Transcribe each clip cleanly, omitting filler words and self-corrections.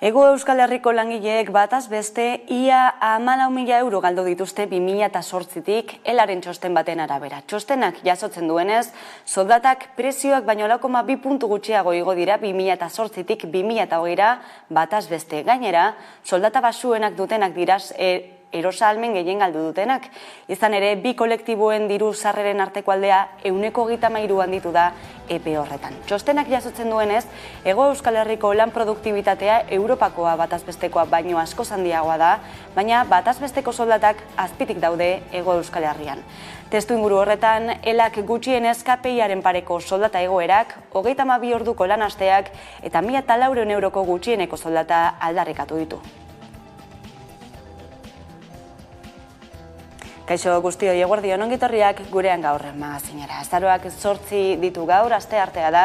Hego Euskal Herriko langileek bataz beste ia 14.000 euro galdu dituzte 2008tik elaren txosten baten arabera. Txostenak jasotzen duenez, soldatak prezioak baino 0,2 puntu gutxiago igo dira 2008tik 2020ra bataz beste. Gainera, soldata basuenak dutenak diraz erosahalmen gehien galdu dutenak. Izan ere, bi kolektiboen diru sarreren arteko aldea 133 handitu da epe horretan. Txostenak jasotzen duenez, Hego Euskal Herriko lan produktibitatea Europakoa batazbestekoa baino askoz handiagoa da, baina batazbesteko soldatak azpitik daude Hego Euskal Herrian. Testu inguru horretan, elak gutxienez KPI-aren pareko soldata egoerak, 32 orduko lan asteak eta 1.400 euroko gutxieneko soldata aldarrikatu ditu. Kaixo guztioi, eguerdion ongitorriak gurean gaur magazinera. Azaroak 8 ditu gaur, asteartea da,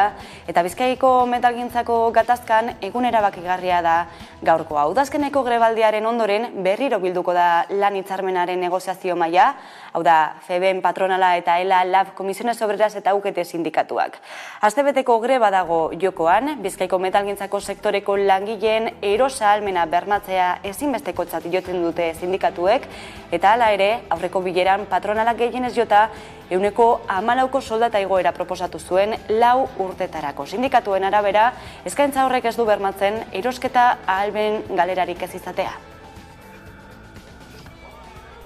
eta Bizkaiko metalgintzako gatazkan egun erabakigarria da gaurkoa. Udazkeneko grebaldiaren ondoren berriro bilduko da lan hitzarmenaren negoziazio maila, hau da, FEBEN patronala eta ELA LAB Komisiones Obreras eta UGT sindikatuak. Astebeteko greba dago jokoan, Bizkaiko metalgintzako sektoreko langileen erosahalmena bermatzea ezinbestekotzat jotzen dute sindikatuek, eta hala ere, aurreko bileran patronalak gehienez jota 14ko soldata igoera proposatu zuen 4 urtetarako. Sindikatuen arabera, eskaintza horrek ez du bermatzen erosketa ahalmen galerarik ez izatea.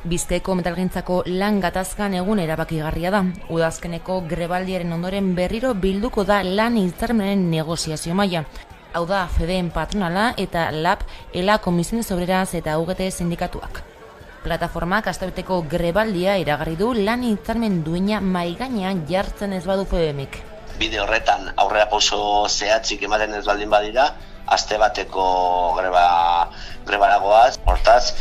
Bizkaiko metalgintzako lan gatazkan egun erabakigarria da. Udazkeneko grebaldiaren ondoren berriro bilduko da lan hitzarmenaren negoziazio maila. Hau da, FEBEN patronala eta LAB ELA Komisiones Obreras eta UGT sindikatuak. Plataformak astebeteko grebaldia iragarri du lan hitzarmen duina maigainean jartzen ez badu FEBEMik. Bide horretan aurrera pauso zehatzik ematen ez baldin badira, aste bateko grebaragoaz, hortaz,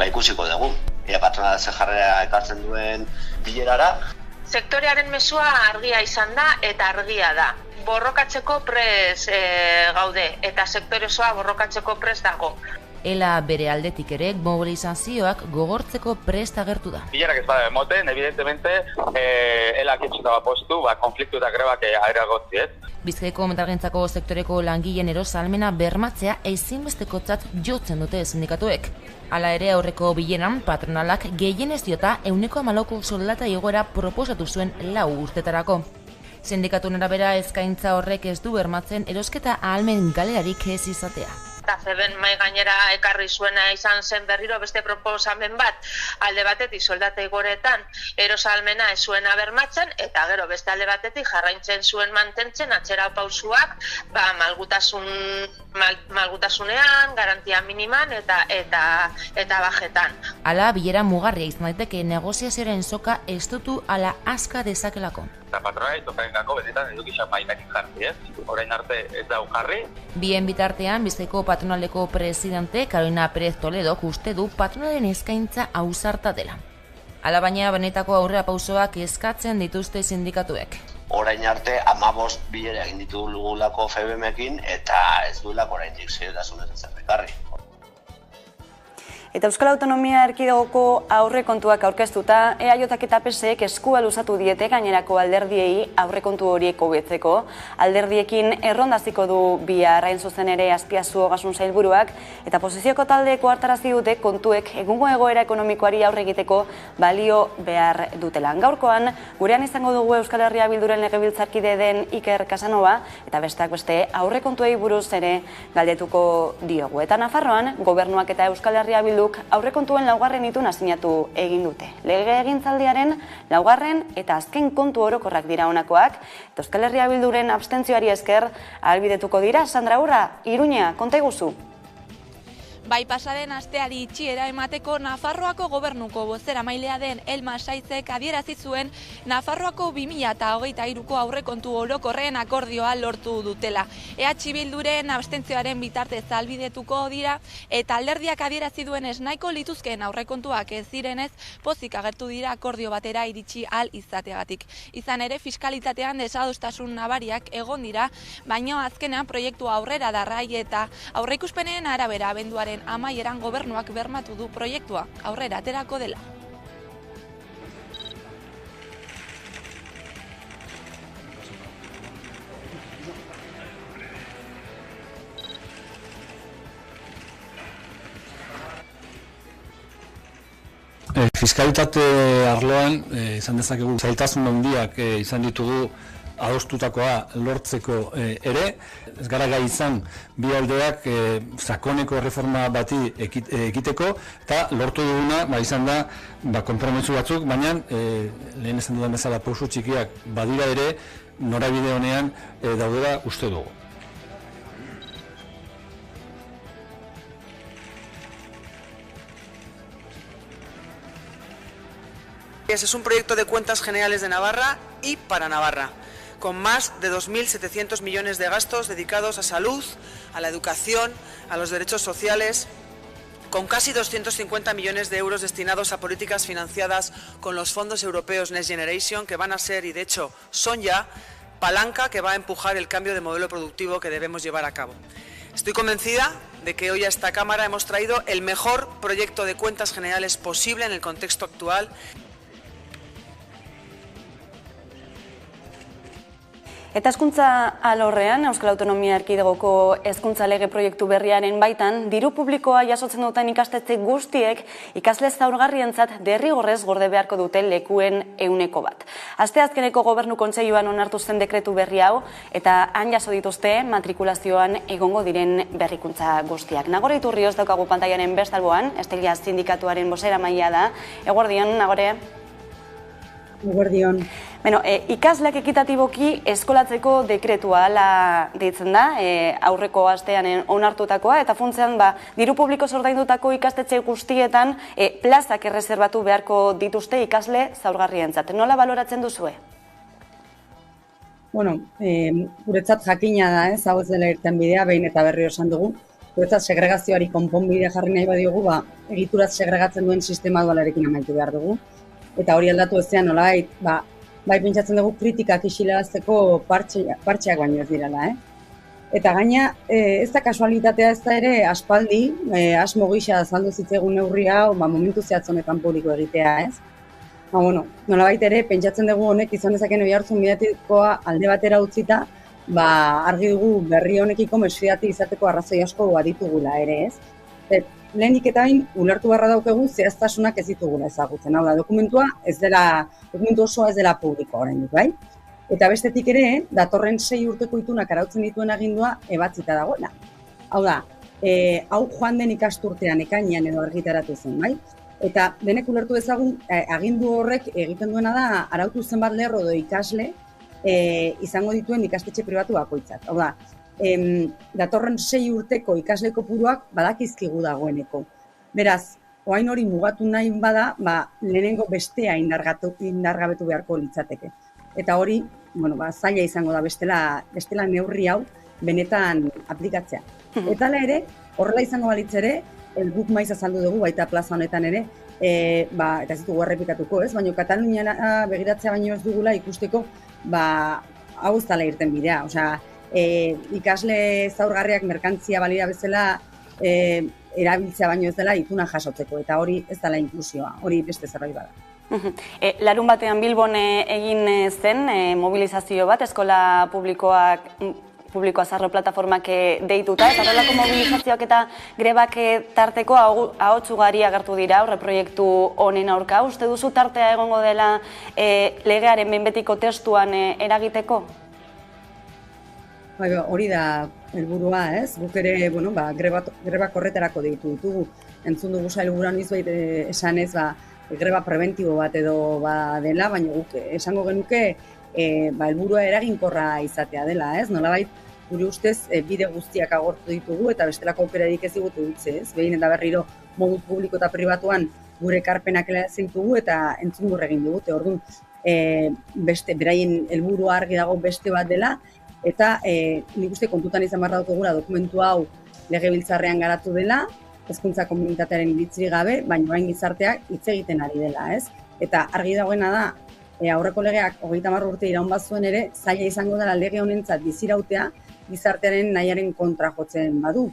ikusiko dugu. Ea patronala ze jarrera ekartzen duen bilerara. Sektorearen mezua argia izan da eta argia da. Borrokatzeko prest gaude eta sektore osoa borrokatzeko prest dago. ELA bere aldetik ere mobilizazioak gogortzeko prest agertu da. Bilerak ez bada emoten, evidentemente, ELAk etxuta postu, konfliktu eta grebak areagotzi, ez? Bizkaiko metalgintzako sektoreko langileen erosahalmena bermatzea ezinbestekotzat jotzen dute sindikatuek. Hala ere, aurreko bileran patronalak gehienez diota 14ko soldata igoera proposatu zuen 4 urtetarako. Sindikatuen arabera eskaintza horrek ez du bermatzen erosketa ahalmen galerarik ez izatea. Eta FEBEN mai gainera ekarri zuena izan zen berriro beste proposamen bat, alde batetik soldata igoretan erosahalmena ez zuena bermatzen, eta gero beste alde batetik jarraintzen zuen mantentzen atzera pausuak malgutasunean, garantia miniman eta bajetan. Hala, bilera mugarria izan daiteke negoziazioaren soka estutu ala aska dezakelako. Eta patronari tokaengako benetan edukizan mainatik jarri, ez? Orain arte ez dau jarri. Bien bitartean, Bizkaiko patronaleko presidente Carolina Pérez Toledok uste du patronalen eskaintza ausarta dela. Hala baina benetako aurrera pausoak eskatzen dituzte sindikatuek. Orain arte 15 bilera egin ditugulako FEBEMekin eta ez duelako oraindik seriotasunez ezer ekarri. Eta Euskal Autonomia Erkidegoko aurrekontuak aurkeztuta, EAJak eta PSek eskua luzatu diete gainerako alderdiei aurrekontu horiek hobetzeko. Alderdiekin errondaziko du bihar hain zuzen ere Azpiazu Ogasun Sailburuak, eta posizioko taldeeko hartarazi dute kontuek egungo egoera ekonomikoari aurre egiteko balio behar dutela. Gaurkoan, gurean izango dugu Euskal Herria Bilduren legebiltzarkide den Iker Casanova, eta besteak beste aurrekontuei buruz ere galdetuko diogu. Eta Nafarroan, Gobernuak eta Euskal Herria Bildu aurrekontuen 4. ituna sinatu egin dute. Legegintzaldiaren 4. eta azken kontu orokorrak dira honakoak, eta Euskal Herria Bilduren abstentzioari esker ahalbidetuko dira. Sandra Urra, Iruña, konta iguzu. Bai, pasaren asteari itxiera emateko Nafarroako gobernuko bozeramailea den Elma Saizek adierazi zuen Nafarroako 2023ko aurrekontu orokorren akordioa lortu dutela. EH Bilduren abstentzioaren bitartez ahalbidetuko dira eta alderdiak adierazi duenez nahiko lituzkeen aurrekontuak ez direnez pozik agertu dira akordio batera iritsi ahal izateagatik. Izan ere fiskalitatean desadostasun nabariak egon dira, baina azkenean proiektua aurrera darrai eta aurreikuspenen arabera abenduaren amaieran gobernuak bermatu du proiektua aurrera aterako dela. Fiskalitate arloan izan dezakegu zailtasun handiak izan ditugu adostutakoa lortzeko ere, ez gara gai izan bi aldeak sakoneko erreforma bati ekiteko, eta lortu duguna izan da konpromiso batzuk, baina lehen esan dudan bezala pausu txikiak badira ere norabide honean daudela uste dugu. Es un proyecto de cuentas generales de Navarra y para Navarra, con más de 2.700 millones de gastos dedicados a salud, a la educación, a los derechos sociales, con casi 250 millones de euros destinados a políticas financiadas con los fondos europeos Next Generation, que van a ser, y de hecho son ya, palanca que va a empujar el cambio de modelo productivo que debemos llevar a cabo. Estoy convencida de que hoy a esta Cámara hemos traído el mejor proyecto de cuentas generales posible en el contexto actual. Eta hezkuntza alorrean, Euskal Autonomia Erkidegoko hezkuntza lege proiektu berriaren baitan, diru publikoa jasotzen duten ikastetxe guztiek ikasle zaurgarrientzat derrigorrez gorde beharko dute lekuen 100%. Asteazkeneko Gobernu Kontseiluan onartu zen dekretu berri hau, eta han jaso dituzte matrikulazioan egongo diren berrikuntza guztiak. Nagore Iturrioz daukagu pantaiaren bestalboan, Estelia sindikatuaren bozeramailea da. Eguerdion, Nagore? Eguerdion. Ikasleak ekitatiboki eskolatzeko dekretua ala deitzen da, aurreko astean onartutakoa, eta funtzean diru publiko ordaindutako ikastetxe guztietan plazak erreserbatu beharko dituzte ikasle zaurgarrientzat. Nola baloratzen duzue? Guretzat jakina da, hau ez dela irtenbidea, behin eta berriro esan dugu. Guretzat segregazioari konponbidea jarri nahi badiogu, egituraz segregatzen duen sistema dualarekin amaitu behar dugu. Eta hori aldatu ezean nolabait, bai pentsatzen dugu kritikak isilarazteko partxeak baino ez direla, Eta gaina, ez da kasualitatea ez da ere aspaldi, asmo gisa azaldu zitzegun neurri hau, momentu zehatz honetan publiko egitea, ez? Nolabait ere, pentsatzen dugu honek izan dezaken oihartzun mediatikoa alde batera utzita, argi dugu berri honekiko mesfidati izateko arrazoi asko baditugula ere, ez? Lehenik eta bain, ulertu barra daukegu zehaztasunak ez ditugula ezagutzen. Hau da, dokumentu osoa ez dela publiko oraindik, bai? Eta bestetik ere, datorren 6 urteko itunak arautzen dituen agindua ebatzita dagoela. Hau da, hau joan den ikasturtean ekainean edo argitaratu zen, bai? Eta denek ulertu dezagun, agindu horrek egiten duena da, arautu zenbat lerro edo ikasle izango dituen ikastetxe pribatu bakoitzak. Hau da, datorren 6 urteko ikasle kopuruak badakizkigu dagoeneko. Beraz, orain hori mugatu nahi bada, lehenengo bestea indargabetu beharko litzateke. Eta hori, zaila izango da bestela neurri hau benetan aplikatzea. Eta ere, horrela izango balitz ere, guk maiz azaldu dugu baita plaza honetan ere, eta ez ditugu errepikatuko, ez? Baina Kataluniara begiratzea baino ez dugula ikusteko, hau ez dela irten bidea. Ikasle zaurgarriak merkantzia balira bezala erabiltzea baino ez dela ituna jasotzeko, eta hori ez dela inklusioa, hori beste zerbait bada. Larun batean Bilbon egin zen mobilizazio bat, eskola publikoa zarro plataformak deituta, eta horrelako mobilizazioak eta grebak tarteko ahots ugari agertu dira aurreproiektu honen aurka. Uste duzu tartea egongo dela legearen behin betiko testuan eragiteko? Hori da helburua, ez? Guk ere, grebak horretarako deitu ditugu. Entzun dugu sailburuan izbait esanez, greba preventibo bat edo dela, baina guk esango genuke helburua eraginkorra izatea dela, ez? Nolabait, gure ustez bide guztiak agortu ditugu eta bestelako aukerarik ez digute utzi, ez? Behin eta berriro modu publiko eta pribatuan gure ekarpenak ditugu eta entzungur egin digute. Orduan, beraien helburua argi dago beste bat dela, eta nik uste kontutan izan behar daukagula dokumentu hau legebiltzarrean garatu dela, hezkuntza komunitatearen iritzirik gabe, baina orain gizarteak hitz egiten ari dela, ez? Eta argi dagoena da, aurreko legeak 30 urte iraun bazuen ere, zaila izango dela lege honentzat bizirautea gizartearen nahiaren kontra jotzen badu.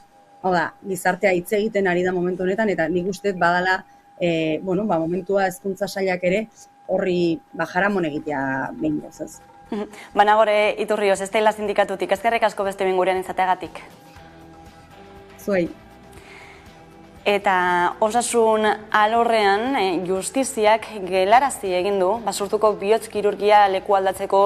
Hau da, gizartea hitz egiten ari da momentu honetan, eta nik uste badala momentua hezkuntza sailak ere horri jaramon egitea behin ez. Nagore Iturrioz, Estela sindikatutik, eskerrik asko beste bingurean izateagatik. Zuei. Eta osasun alorrean justiziak gelarazi egin du basurtuko bihotz-kirurgia leku aldatzeko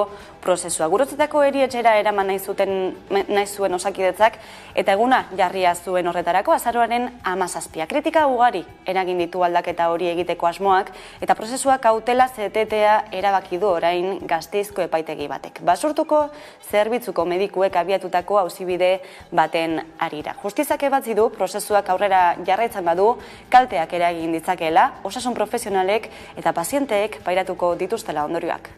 prozesua. Gurutzetako erietxera eraman nahi zuen Osakidetzak eta eguna jarria zuen horretarako azaroaren 17. Kritika ugari eragin ditu aldaketa hori egiteko asmoak eta prozesua kautelaz etetea erabaki du orain Gasteizko epaitegi batek. Basurtuko zerbitzuko medikuek abiatutako auzibide baten harira. Justiziak ebatzi du prozesuak aurrera jarraitzen badu kalteak eragin ditzakeela, osasun profesionalek eta pazienteek pairatuko dituztela ondorioak.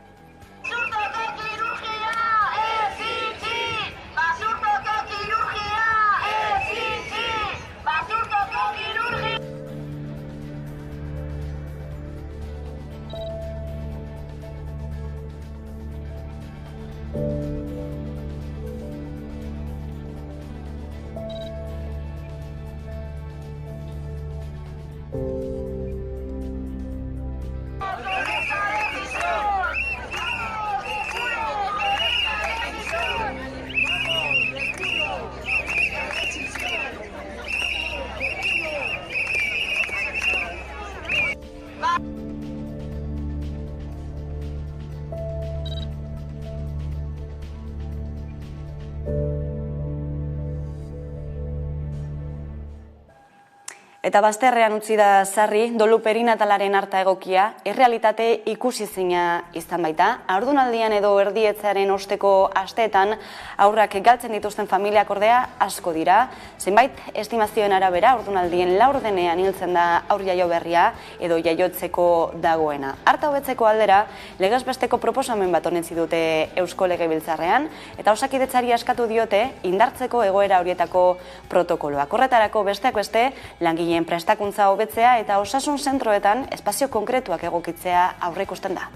Eta bazterrean utzi da sarri, dolu perinatalaren harta egokia, errealitate ikusizina izan baita. Haurdunaldian edo erdietzearen osteko asteetan aurrak galtzen dituzten familiak ordea asko dira. Zenbait estimazioen arabera, haurdunaldien laurdenean hiltzen da aur jaio berria edo jaiotzeko dagoena. Harta hobetzeko aldera, legez besteko proposamen bat onetzi dute Eusko Legebiltzarrean, eta Osakidetzari askatu diote indartzeko egoera horietako protokoloak. Horretarako besteak beste, langile prestakuntza hobetzea eta osasun zentroetan espazio konkretuak egokitzea aurreikusten da.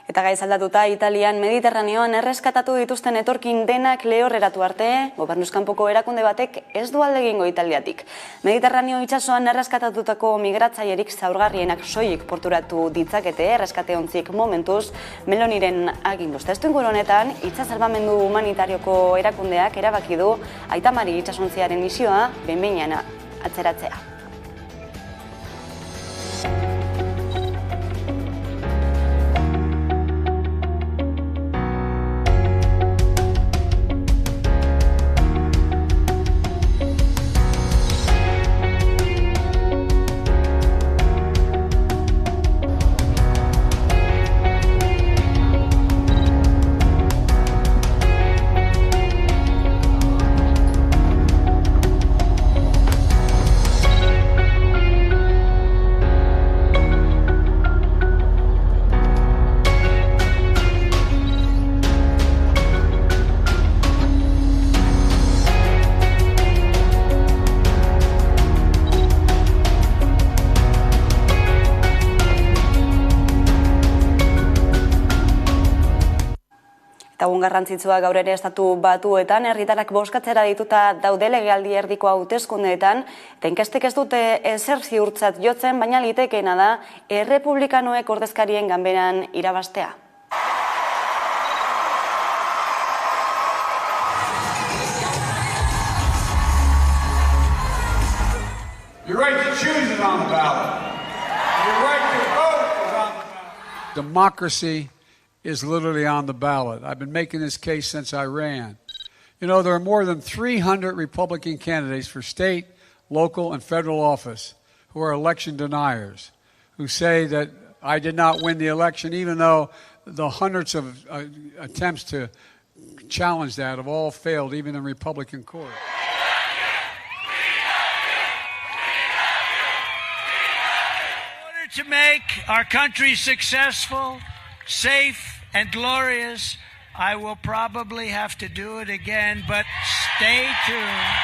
Eta gaiz aldatuta, Italian Mediterraneoan erreskatatu dituzten etorkin denak lehorreratu arte, gobernuzkanpoko erakunde batek ez du alde egingo Italiatik. Mediterraneo itsasoan erreskatatutako migratzaierik zaurgarrienak soilik porturatu ditzakete, erreskate-ontzik momentuz, Meloniren aginduz. Testuinguru honetan, itsas salbamendu humanitarioko erakundeak erabaki du Aita Mari itsasontziaren misioa behin-behinean atzeratzea. Egun garrantzitsua gaur ere Estatu Batuetan, herritarrak bozkatzera dituta daude legealdi erdiko hauteskundeetan, eta inkestek ez dute ezer ziurtzat jotzen, baina litekeena da errepublikanoek ordezkarien ganberan irabaztea. Your right to choose is on the ballot. Your right to vote is on the ballot. Democracy is literally on the ballot. I've been making this case since I ran. You know, there are more than 300 Republican candidates for state, local, and federal office who are election deniers, who say that I did not win the election, even though the hundreds of attempts to challenge that have all failed, even in Republican court. To make our country successful, safe, and glorious, I will probably have to do it again, but stay tuned.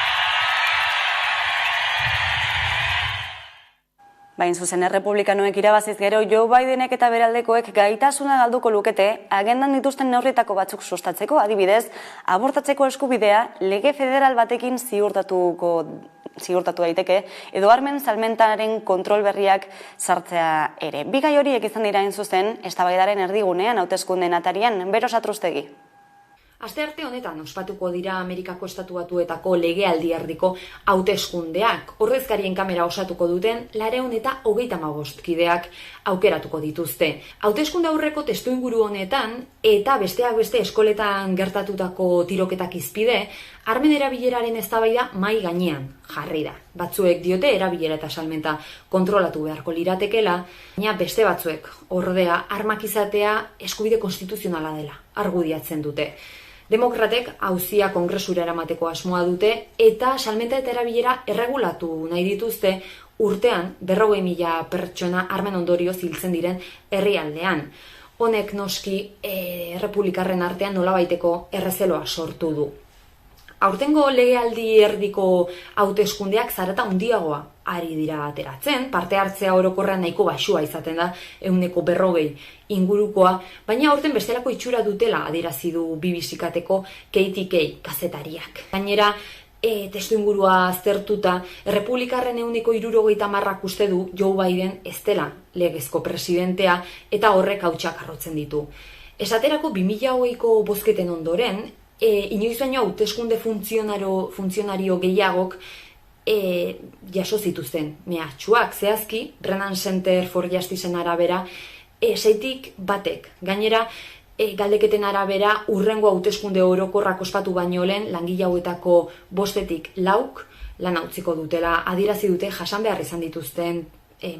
Bain zuzen errepublikanoek irabaziz gero, Joe Bidenek eta beraldekoek gaitasuna galduko lukete, agendan dituzten neurrietako batzuk sustatzeko, adibidez, abortatzeko eskubidea lege federal batekin ziurtatu daiteke, edo armen salmentaren kontrol berriak sartzea ere. Bi gai horiek izan dira zuzen, eztabaidaren erdigunean hauteskundeen atarian, Bero Satruztegi. Astearte honetan ospatuko dira Amerikako Estatu Batuetako legealdi erdiko hauteskundeak. Ordezkarien kamera osatuko duten 235 kideak aukeratuko dituzte. Hauteskunde aurreko testuinguru honetan eta besteak beste eskoletan gertatutako tiroketak izpide, armen erabileraren eztabaida mai gainean jarri da. Batzuek diote erabilera eta salmenta kontrolatu beharko liratekela, baina beste batzuek ordea armak izatea eskubide konstituzionala dela argudiatzen dute. Demokratek auzia kongresura eramateko asmoa dute eta salmenta eta erabilera erregulatu nahi dituzte urtean 40.000 pertsona armen ondorioz hiltzen diren herrialdean. Honek noski errepublikarren artean nolabaiteko errezeloa sortu du. Aurtengo legealdi erdiko hauteskundeak zarata handiagoa ari dira ateratzen, parte hartzea orokorrean nahiko baxua izaten da 140 ingurukoa, baina aurten bestelako itxura dutela adierazi du BBC-kateko Katie Kay kazetariak. Gainera, testuingurua aztertuta, errepublikarren 170 uste du Joe Biden ez dela legezko presidentea eta horrek hautsak arrotzen ditu. Esaterako 2020ko bozketen ondoren, inoiz baino hauteskunde funtzionario gehiagok jaso zituzten mehatxuak, zehazki, Brennan Center for Justiceen arabera, 6tik batek. Gainera, galdeketen arabera, urrengo hauteskunde orokorrak ospatu baino lehen, langile hauetako 5tik 4 lan utziko dutela, adierazi dute jasan behar izan dituzten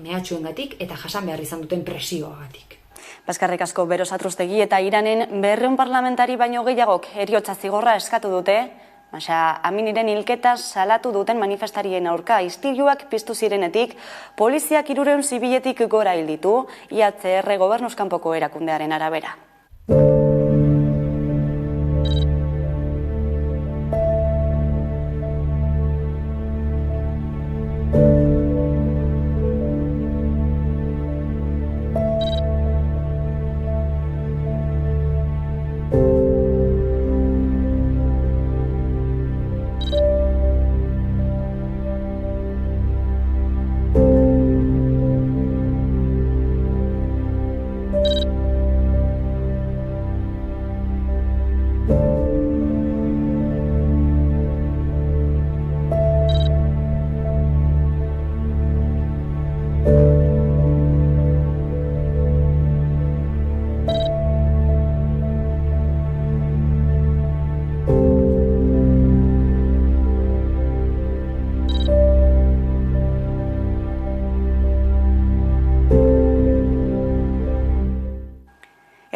mehatxuengatik eta jasan behar izan duten presioagatik. Baskarrik asko Bero Satruztegi eta Iranen 200 parlamentari baino gehiagok heriotza zigorra eskatu dute, Aminiren hilketa salatu duten manifestarien aurka istiluak piztu zirenetik, poliziak 300 zibiletik gora hil ditu, IACR gobernuzkanpoko erakundearen arabera.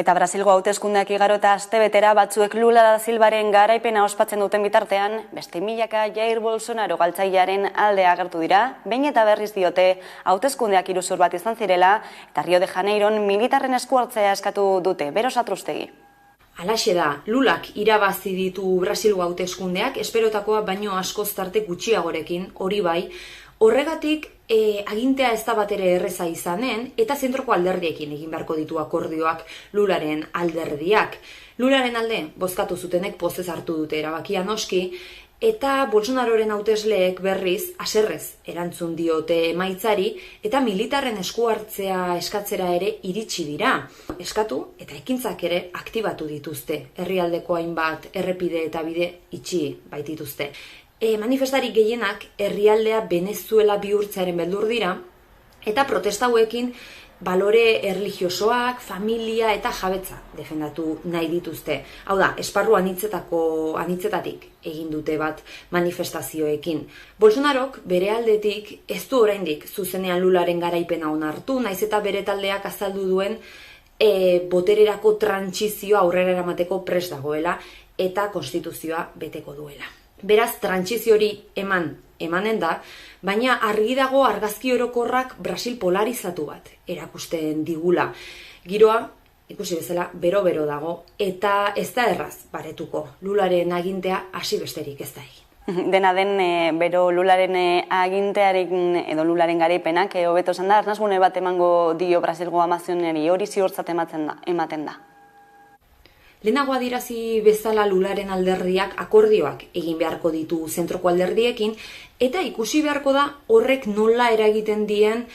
Eta Brasilgo hauteskundeak igaro eta astebetera batzuek Lula da Silvaren garaipena ospatzen duten bitartean, beste milaka Jair Bolsonaro galtzailearen alde agertu dira, behin eta berriz diote hauteskundeak iruzur bat izan zirela, eta Rio de Janeiron militarren esku hartzea eskatu dute. Bero Satruztegi. Halaxe da, Lulak irabazi ditu Brasilgo hauteskundeak, esperotakoa baino askoz tarte gutxiagorekin, hori bai. Horregatik, agintea ez da batere erreza izanen, eta zentroko alderdiekin egin beharko ditu akordioak Lularen alderdiak. Lularen alde, bozkatu zutenek pozez hartu dute erabakia noski, eta Bolsonaroren hautesleek berriz, haserrez erantzun diote emaitzari, eta militarren esku hartzea eskatzera ere iritsi dira. Eskatu eta ekintzak ere aktibatu dituzte, herrialdeko hainbat errepide eta bide itxi baitituzte. Manifestari gehienak herrialdea Venezuela bihurtzearen beldur dira, eta protesta hauekin balore erlijiosoak, familia eta jabetza defendatu nahi dituzte. Hau da, esparru anitzetatik egin dute bat manifestazioekin. Bolsonarok bere aldetik ez du oraindik zuzenean Lularen garaipena onartu, naiz eta bere taldeak azaldu duen botererako trantsizioa aurrera eramateko prest dagoela eta konstituzioa beteko duela. Beraz, trantsizio hori emanen da, baina argi dago argazki orokorrak Brasil polarizatu bat erakusten digula. Giroa, ikusi bezala, bero-bero dago, eta ez da erraz baretuko. Lularen agintea hasi besterik ez da egin. Dena den, bero Lularen agintearekin edo Lularen garaipenak, hobeto esan da, arnasgune bat emango dio Brasilgo Amazoneri, hori ziurtzat ematen da. Lehenago adirazi bezala Lularen alderdiak akordioak egin beharko ditu zentroko alderdiekin, eta ikusi beharko da horrek nola eragiten dien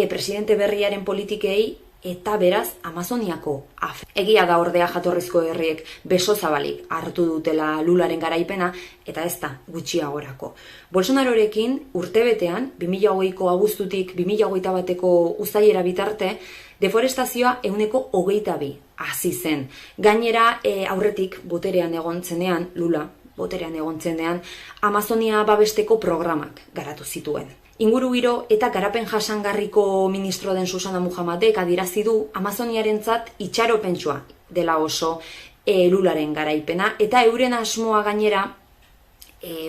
presidente berriaren politikei eta beraz Amazoniako afe. Egia da ordea jatorrizko herriek beso zabalik hartu dutela Lularen garaipena, eta ez da gutxiagorako. Bolsonarorekin urtebetean, 2020ko abuztutik 2021ko uztailera bitarte, deforestazioa 22% hasi zen. Gainera, aurretik boterean egon zenean, Lula boterean egon zenean, Amazonia babesteko programak garatu zituen. Ingurugiro eta garapen jasangarriko ministro den Susana Muhammadek adirazi du Amazoniarentzat itxaropentsua dela oso Lularen garaipena, eta euren asmoa gainera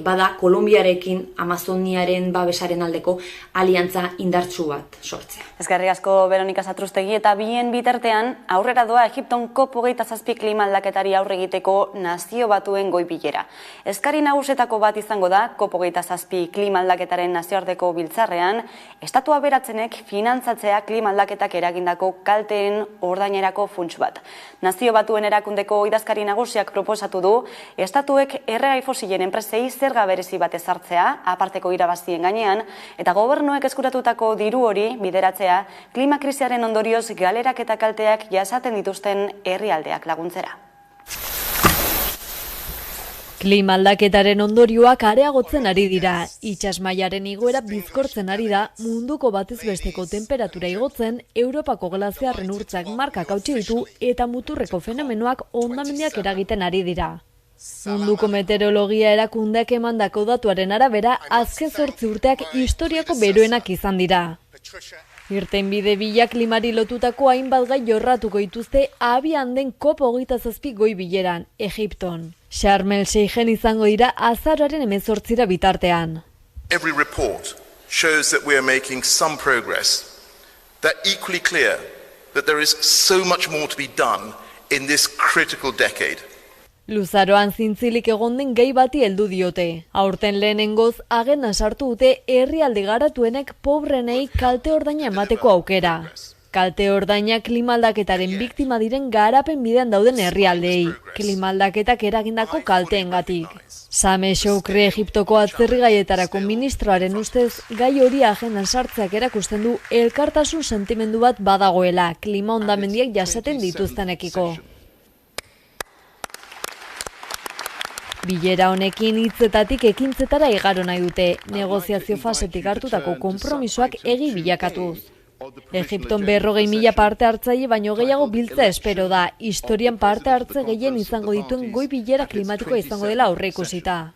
bada Kolonbiarekin Amazoniaren babesaren aldeko aliantza indartsu bat sortzea. Eskerrik asko Veronika Satrustegi, eta bien bitartean aurrera doa Egipton COP27 klima aldaketari aurre egiteko Nazio Batuen goi bilera. Eskari nagusetako bat izango da COP27 klima aldaketaren nazioarteko biltzarrean, estatu aberatzenek finantzatzea klima aldaketak eragindako kalteen ordainerako funts bat. Nazio Batuen erakundeko idazkari nagusiak proposatu du estatuek erregai fosilen enpresei zerga berezi bat ezartzea, aparteko irabazien gainean, eta gobernuek eskuratutako diru hori bideratzea klima krisiaren ondorioz galerak eta kalteak jasaten dituzten herrialdeak laguntzera. Klima aldaketaren ondorioak areagotzen ari dira. Itsasmailaren igoera bizkortzen ari da, munduko batez besteko temperatura igotzen, Europako glaziarren urtzak markak hautsi ditu eta muturreko fenomenoak hondamendiak eragiten ari dira. Munduko meteorologia erakundeak emandako datuaren arabera, azken 8 urteak historiako beroenak izan dira. Irtenbide bila klimari lotutako hainbat gai jorratuko dituzte abian den COP27 goi bileran, Egipton. Sharm el Sheikhen izango dira azaroaren 18 bitartean. Every report shows that we are making some progress. They're equally clear that there is so much more to be done in this critical decade. Luzaroan zintzilik egon den gai bati heldu diote. Aurten lehenengoz agenda sartu dute herrialde garatuenek pobrenei kalte ordaina emateko aukera. Kalte ordaina klima aldaketaren biktima diren garapen bidean dauden herrialdeei, klima aldaketak eragindako kalteengatik. Sameh Shoukry Egiptoko atzerrigaietarako ministroaren ustez gai hori agendan sartzeak erakusten du elkartasun sentimendu bat badagoela klima hondamendiak jasaten dituztenekiko. Bilera honekin hitzetatik ekintzetara igaro nahi dute, negoziazio fasetik hartutako konpromisoak egi bilakatuz. Egipton 40.000 parte hartzaile baino gehiago biltza espero da, historian parte hartze gehien izango dituen goi bilera klimatikoa izango dela aurreikusita.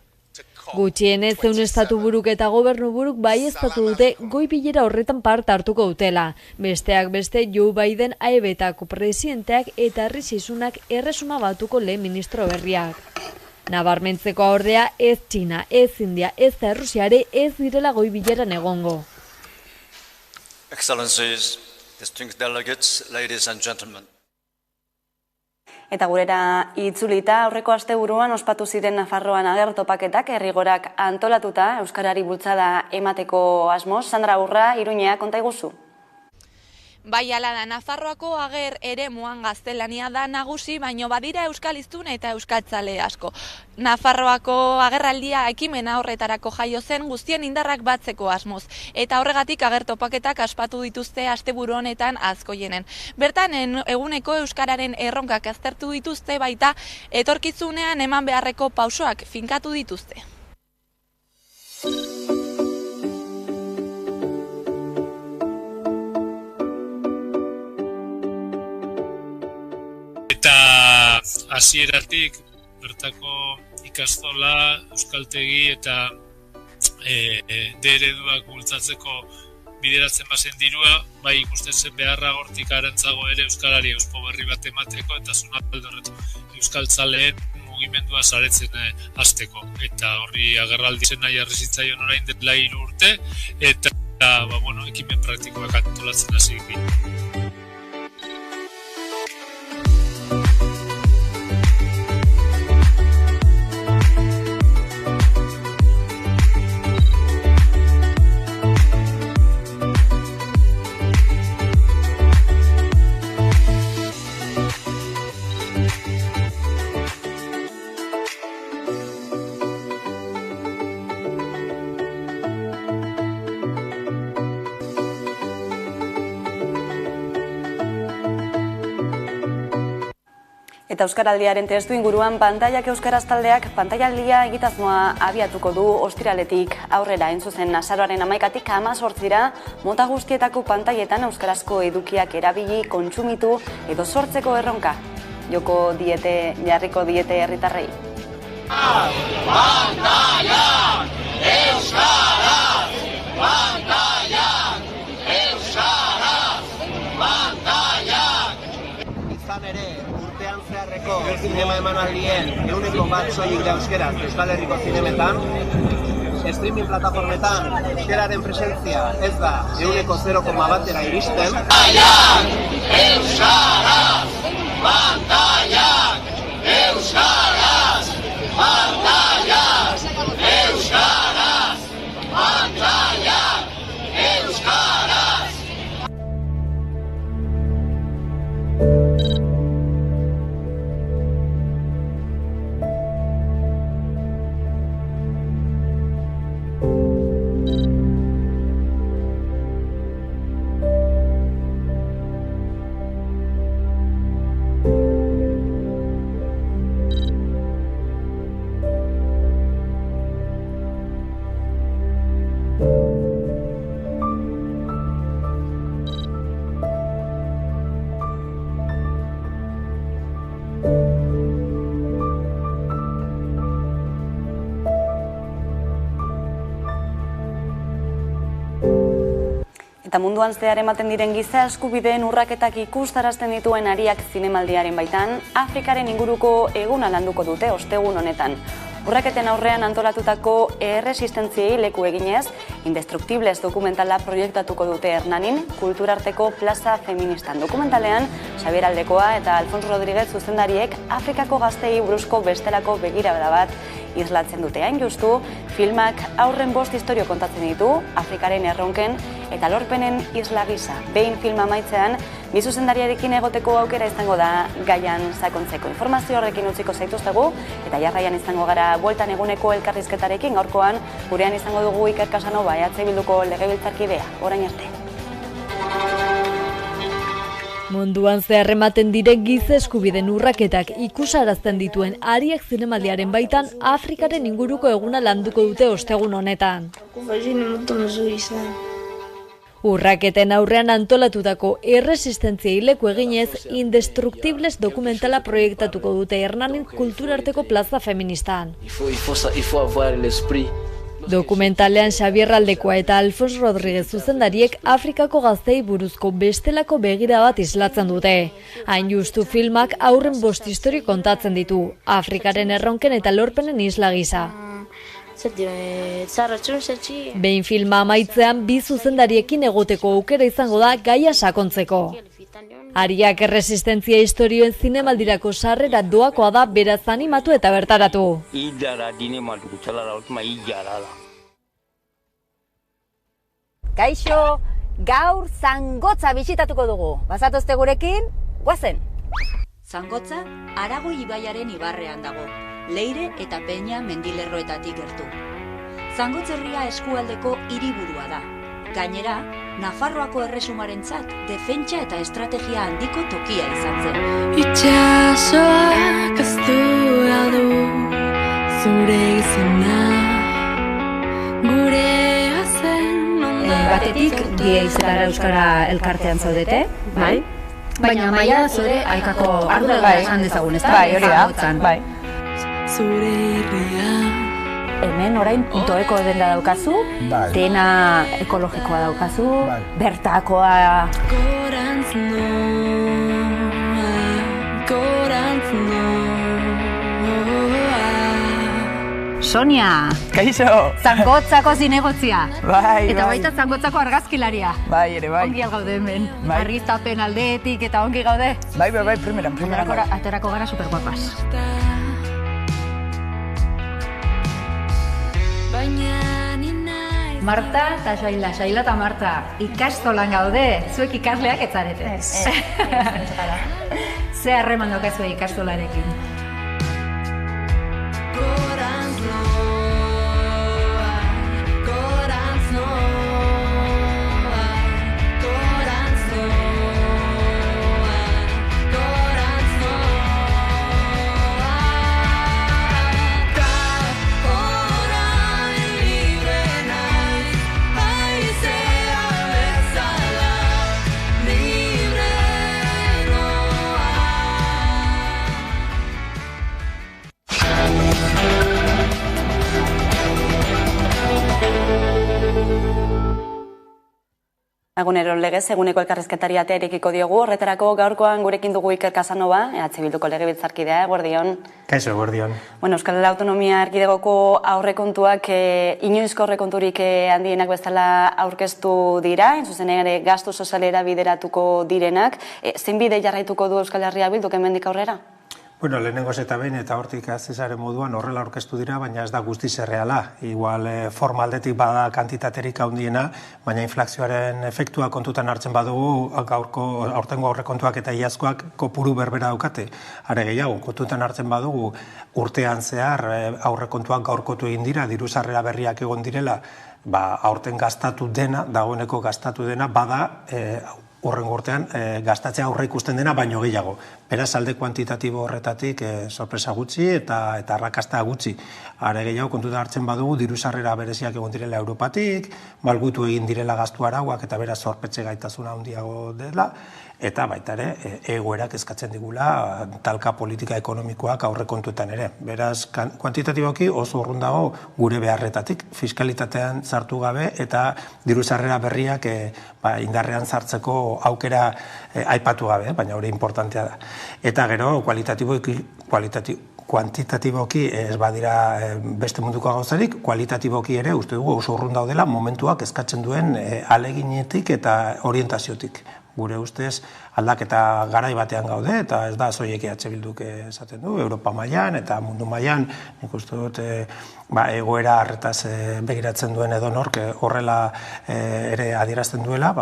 Gutxienez 100 estatu buruk eta gobernu buruk baieztatu dute goi bilera horretan parte hartuko dutela. Besteak beste Joe Biden AEB-etako presidenteak eta Rishi Sunak erresuma batuko lehen ministro berriak. Nabarmentzeko ordea ez Txina, ez India, ez da Errusiare ez direla goi bileran egongo. Excellencies, distinguished delegates, ladies and gentlemen. Eta gurera itzulita, aurreko asteburuan ospatu ziren Nafarroan agertopaketak herrigorak antolatuta euskarari bultzada emateko asmoz. Sandra Urra, Iruñea, konta iguzu. Bai ala da, Nafarroako ager eremuan gaztelania da nagusi, baino badira euskal hiztun eta euskaltzale asko. Nafarroako agerraldia ekimena horretarako jaio zen guztien indarrak batzeko asmoz, eta horregatik agertopaketak aspatu dituzte asteburu honetan azkoienen. Bertan eguneko euskararen erronkak aztertu dituzte, baita etorkizunean eman beharreko pausoak finkatu dituzte. hasieratik bertako ikastola, euskaltegi eta D-ereduak bultzatzeko bideratzen bazen dirua, bai ikusten zen beharra hortik arantzago ere euskalari euspo berri bat emateko eta zonalde horretu euskaltzaleen mugimendua saretzen hasteko. Eta horri agerraldi zen nahi arrezitzaion orain dela 3 urte eta ekimen praktikoak antolatzen hasi ginen. Eta Euskaraldiaren testu inguruan Pantaiak Euskaraz taldeak pantaialdia egitasmoa abiatuko du ostiraletik aurrera, zuzen azaroaren 11-tik 18-ra mota guztietako pantaietan euskarazko edukiak erabili, kontsumitu edo sortzeko erronka. Joko diete, jarriko diete herritarrei. Pantaiak Euskaraz! Pantaiak Euskaraz! Pantaiak! Izan ere, urtean zeharreko zinema emanaldien 1% soilik da euskeraz Euskal Herriko zinemetan, streaming plataformetan euskararen presentzia ez da 0,1%ra iristen. Pantaiak Euskaraz! Pantaiak Euskaraz! Pantaiak Euskaraz! Pantaiak Euskaraz! Eta munduan zehar ematen diren giza eskubideen urraketak ikustarazten dituen ariak zinemaldiaren baitan, Afrikaren inguruko eguna landuko dute ostegun honetan. Urraketen aurrean antolatutako erresistentziei leku eginez, Indestructibles dokumentala proiektatuko dute Hernanin, kulturarteko plaza feministan. Dokumentalean, Xabier Aldekoa eta Alfonso Rodríguez zuzendariek Afrikako gaztei buruzko bestelako begirada bat islatzen dute. Hain justu, filmak aurren 5 istorio kontatzen ditu, Afrikaren erronken eta lorpenen isla gisa. Behin filma amaitzean, bi zuzendariarekin egoteko aukera izango da gaian sakontzeko. Informazio horrekin utziko zaituztegu eta jarraian izango gara bueltan eguneko elkarrizketarekin. Gaurkoan gurean izango dugu Iker Casanova, EH Bilduko legebiltzarkidea. Orain arte. Munduan zehar ematen diren giza eskubideen urraketak ikusarazten dituen ariak zinemaldiaren baitan Afrikaren inguruko eguna landuko dute ostegun honetan. Urraketen aurrean antolatutako erresistentziei leku eginez, Indestructibles dokumentala proiektatuko dute Hernanin kulturarteko plaza feministan. Dokumentalean Xabier Aldekoa eta Alfonso Rodríguez zuzendariek Afrikako gaztei buruzko bestelako begira bat islatzen dute. Hain justu filmak aurren 5 istorio kontatzen ditu, Afrikaren erronken eta lorpenen isla gisa. Behin filma amaitzean bi zuzendariekin egoteko aukera izango da gaia sakontzeko. Ariak erresistentzia istorioen zinemaldirako sarrera doakoa da, beraz animatu eta bertaratu. Kaixo, gaur Zangotza bisitatuko dugu. Bazatozte gurekin, guazen! Zangotza, Arago ibaiaren ibarrean dago, Leire eta Peña mendilerroetatik gertu. Zangotzerria eskualdeko hiriburua da. Gainera, Nafarroako erresumarentzat defentsa eta estrategia handiko tokia izan zen. Itxasoak aztu galdu zure izena, gure zen ondatik. Batetik, Gie Izetara Euskara elkartean zaudete, bai? Baina Maia zure aikako ardura esan dezagun, ez da? Bai, hori da, bai. Zure herria. Hemen orain puntoeko denda daukazu, dena ekologikoa daukazu, bertakoa... Gorantz noa. Sonia! Kaixo! Zangotzako zinegotzia. Bai. Eta baita zangotzako argazkilaria. Bai, ere bai. Ongi gaude hemen. Argiztapen aldeetik eta ongi gaude. Bai, primeran. Aterako gara superguapas. Marta eta Saila eta Marta, ikastolan gaude, zuek ikasleak etzarete. Ze harreman daukazue ikastolarekin. Egunero legez, eguneko elkarrizketari atea irekiko diogu, horretarako gaurkoan gurekin dugu Iker Casanova, EH Bilduko legebiltzarkidea, eguerdion. Kaixo, eguerdion. Euskal Autonomia Erkidegoko aurrekontuak inoizko aurrekonturik handienak bezala aurkeztu dira, zuzen ere gastu sozialera bideratuko direnak. Zein bide jarraituko du Euskal Herria Bilduk hemendik aurrera? Bueno, lehenengoz eta behin eta hortik azizaren moduan horrela aurkeztu dira, baina ez da guztiz erreala. Igual forma aldetik bada kantitaterik handiena, baina inflazioaren efektua kontutan hartzen badugu, aurtengo aurrekontuak eta iazkoak kopuru berbera daukate. Are gehiago, kontutan hartzen badugu urtean zehar aurrekontuak gaurkotu egin dira, diru sarrera berriak egon direla, aurten gastatu dena, dagoeneko gastatu dena, bada urrengo urtean gastatzea aurre ikusten dena baino gehiago. Beraz, alde kuantitatibo horretatik sorpresa gutxi eta arrakasta gutxi. Are gehiago kontutan hartzen badugu diru sarrera bereziak egon direla Europatik, malgutu egin direla gastu arauak eta beraz zorpetxe gaitasuna handiago dela, eta baita ere egoerak eskatzen digula talka politika ekonomikoak aurrekontuetan ere. Beraz, kuantitatiboki oso urrun dago gure beharretatik, fiskalitatean sartu gabe eta diru sarrera berriak indarrean sartzeko aukera aipatu gabe, baina hori importantea da. Eta gero, kuantitatiboki ez badira beste munduko gauzarik, kualitatiboki ere uste dugu oso urrun daudela momentuak eskatzen duen aleginetik eta orientaziotik. Gure ustez aldaketa garai batean gaude, eta ez da soilik EH Bilduk esaten du, Europa mailan eta mundu mailan, nik uste dut egoera harretaz begiratzen duen edonork horrela ere adierazten duela,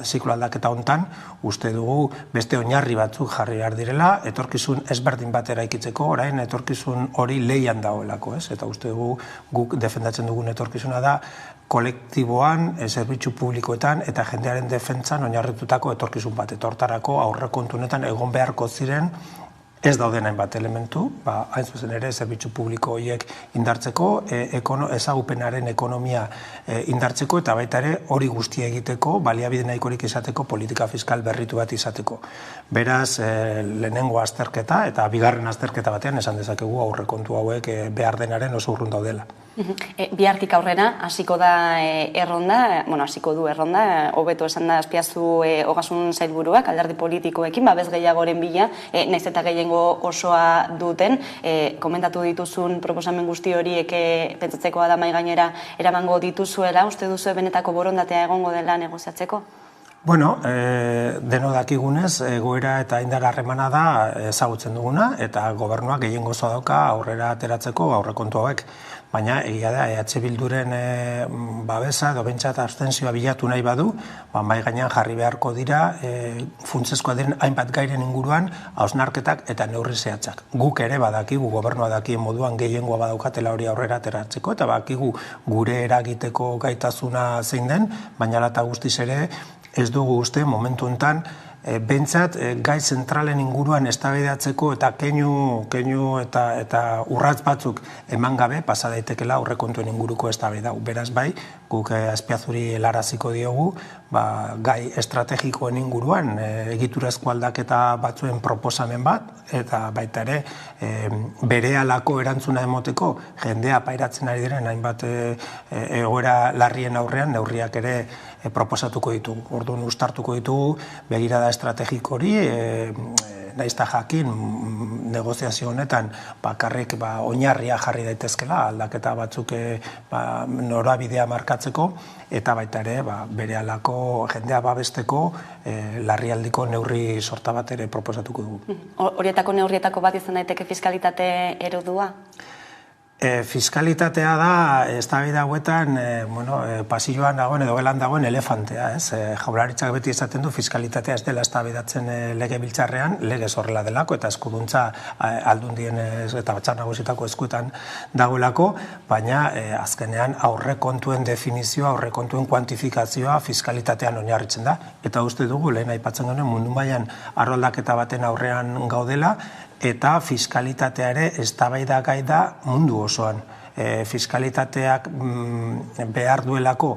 ziklo aldaketa hontan, uste dugu beste oinarri batzuk jarri behar direla, etorkizun ezberdin bat eraikitzeko, orain etorkizun hori leian dagoelako, eta uste dugu guk defendatzen dugun etorkizuna da, kolektiboan, zerbitzu publikoetan eta jendearen defentsan oinarritutako etorkizun bat. Hortarako aurrekontu honetan egon beharko ziren ez dauden hainbat elementu, hain zuzen ere zerbitzu publiko horiek indartzeko, ezagupenaren ekonomia indartzeko eta baita ere hori guztia egiteko, baliabide nahikorik izateko, politika fiskal berritu bat izateko. Beraz, lehenengo azterketa eta bigarren azterketa batean esan dezakegu aurrekontu hauek behar denaren oso urrun daudela. Bihartik aurrera, hasiko da erronda, hasiko du erronda, hobeto esan da Azpiazu Ogasun Sailburuak, alderdi politikoekin, babes gehiagoren bila, naiz eta gehiengo osoa duten, komentatu dituzun proposamen guzti horiek pentsatzekoa da mai gainera eramango dituzuela, uste duzu benetako borondatea egongo dela negoziatzeko? Bueno, deno dakigunez, egoera eta indar harremana da ezagutzen duguna, eta gobernuak gehiengo osoa dauka aurrera ateratzeko aurrekontu hauek. Baina egia da, EH Bilduren babesa edo bentsat abstentzioa bilatu nahi badu, mai gainean jarri beharko dira funtsezkoa den hainbat gairen inguruan hausnarketak eta neurri zehatzak. Guk ere badakigu, gobernua dakien moduan gehiengoa badaukatela hori aurrera ateratzeko, eta badakigu gure eragiteko gaitasuna zein den, baina eta guztiz ere ez dugu uste momentu honetan bentsat gai zentralen inguruan eztabaidatzeko eta keinu eta urratz batzuk eman gabe pasa daitekela aurrekontuen inguruko eztabaida. Beraz bai, guk Azpiazuri helaraziko diogu, gai estrategikoen inguruan egiturazko aldaketa batzuen proposamen bat, eta baita ere berehalako erantzuna emoteko jendea pairatzen ari diren hainbat egoera larrien aurrean neurriak ere proposatuko ditugu. Orduan uztartuko ditugu begirada estrategiko hori, naizta jakin negoziazio honetan bakarrik oinarria jarri daitezkela aldaketa batzuk norabidea markatzeko eta baita ere berehalako jendea babesteko larrialdiko neurri sorta bat ere proposatuko dugu. Horietako neurrietako bat izan daiteke fiskalitate eredua? Fiskalitatea da, eztabaida hauetan, pasilloan dagoen edo gelan dagoen elefantea, ez? Jaurlaritzak beti esaten du fiskalitatea ez dela eztabaidatzen legebiltzarrean, legez horrela delako, eta eskuduntza aldundien eta batzar nagusitako eskuetan dagoelako, baina azkenean aurrekontuen definizioa, aurrekontuen kuantifikazioa fiskalitatean oinarritzen da. Eta uste dugu, lehen aipatzen genuen mundu mailan arroldaketa baten aurrean gaudela, eta fiskalitatea ere eztabaidagai da mundu osoan. Fiskalitateak behar duelako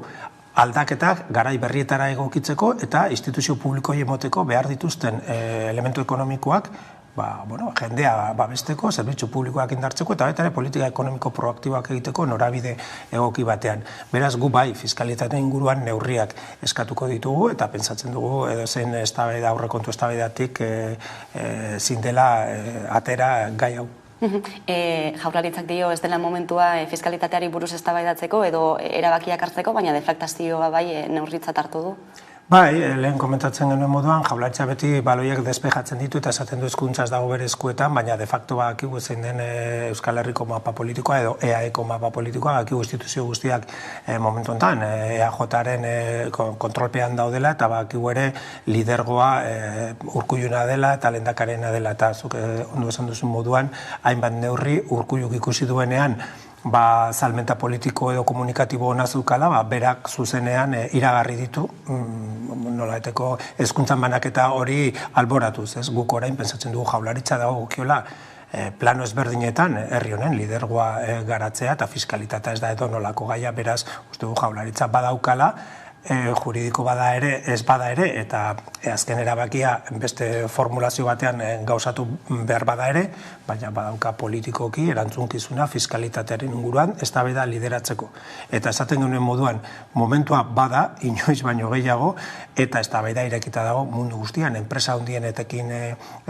aldaketak garai berrietara egokitzeko eta instituzio publikoi emoteko behar dituzten elementu ekonomikoak jendea babesteko, zerbitzu publikoak indartzeko eta baita ere politika ekonomiko proaktiboak egiteko norabide egoki batean. Beraz, gu bai, fiskalitate inguruan neurriak eskatuko ditugu eta pentsatzen dugu edozein eztabaida aurrekontu eztabaidatik ezin dela atera gai hau. Jaurlaritzak dio ez dela momentua fiskalitateari buruz eztabaidatzeko edo erabakiak hartzeko, baina deflaktazioa bai neurritzat hartu du. Bai, lehen komentatzen genuen moduan, Jaurlaritza beti baloiak despejatzen ditu eta esaten du hezkuntzaz dago bere eskuetan, baina de facto bakigu zein den Euskal Herriko mapa politikoa edo EAEko mapa politikoa, bakigu instituzio guztiak momentu honetan, EAJaren kontrolpean daudela eta bakigu ere lidergoa Urkulluna dela eta Lehendakarena dela eta zuk ondo esan duzun moduan, hainbat neurri Urkulluk ikusi duenean salmenta politiko edo komunikatibo hona zukala, berak zuzenean iragarri ditu, nolaeteko hezkuntzan banaketa hori alboratuz, ez? Guk orain pentsatzen dugu Jaurlaritza dago gokiola plano ezberdinetan herri honen lidergoa garatzea eta fiskalitatea ez da edo nolako gaia, beraz, uste dugu Jaurlaritza badaukala, juridiko bada ere, ez bada ere, eta azken erabakia beste formulazio batean gauzatu behar bada ere, baina badauka politikoki erantzunkizuna fiskalitatearen inguruan eztabaida lideratzeko. Eta esaten genuen moduan, momentua bada, inoiz baino gehiago, eta eztabaida irekita dago mundu guztian, enpresa handienetekin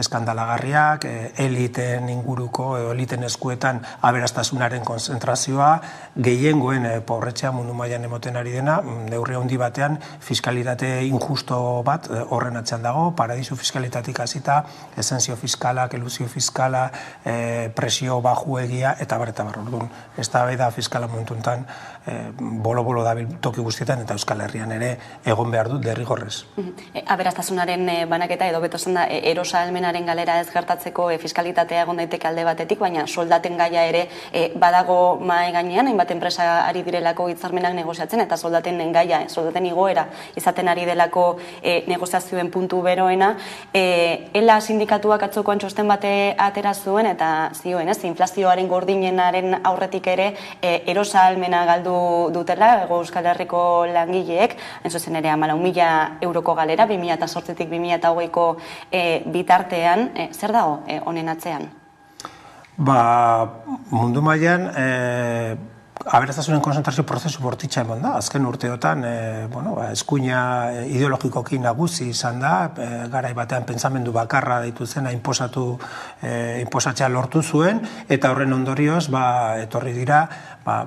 eskandalagarriak, eliten inguruko edo eliten eskuetan aberastasunaren konzentrazioa, gehiengoen pobretzea mundu mailan emoten ari dena, neurri handi batean fiskalitate injusto bat horren atzean dago, paradisu fiskalitatik hasita, esenzio fiskalak, elusio fiskala, presio bajuegia, eta bar, orduan, eztabaida fiskala momentu honetan bolo-bolo dabil toki guztietan eta Euskal Herrian ere egon behar dut derrigorrez. Aberastasunaren banaketa edo beto zen da erosa ahalmenaren galera ez gertatzeko fiskalitatea egon daiteke alde batetik, baina soldaten gaia ere badago mahai gainean, hainbat enpresa ari direlako hitzarmenak negoziatzen eta soldaten gaia, soldaten igoera izaten ari delako negoziazioen puntu beroena. Ela sindikatuak atzokoan txosten bate atera zuen eta zioen, inflazioaren gordinenaren aurretik ere erosa ahalmena galdu dutela Euskal Herriko langileek, hain zuzen ere 14.000 euroko galera 2008tik 2020ko bitartean, zer dago honen atzean? Mundu mailan aberastasunen konzentrazio prozesu bortitza eman da. Azken urteotan eskuina ideologikoki nagusi izan da, garai batean pentsamendu bakarra deitu zena inposatzea lortu zuen, eta horren ondorioz etorri dira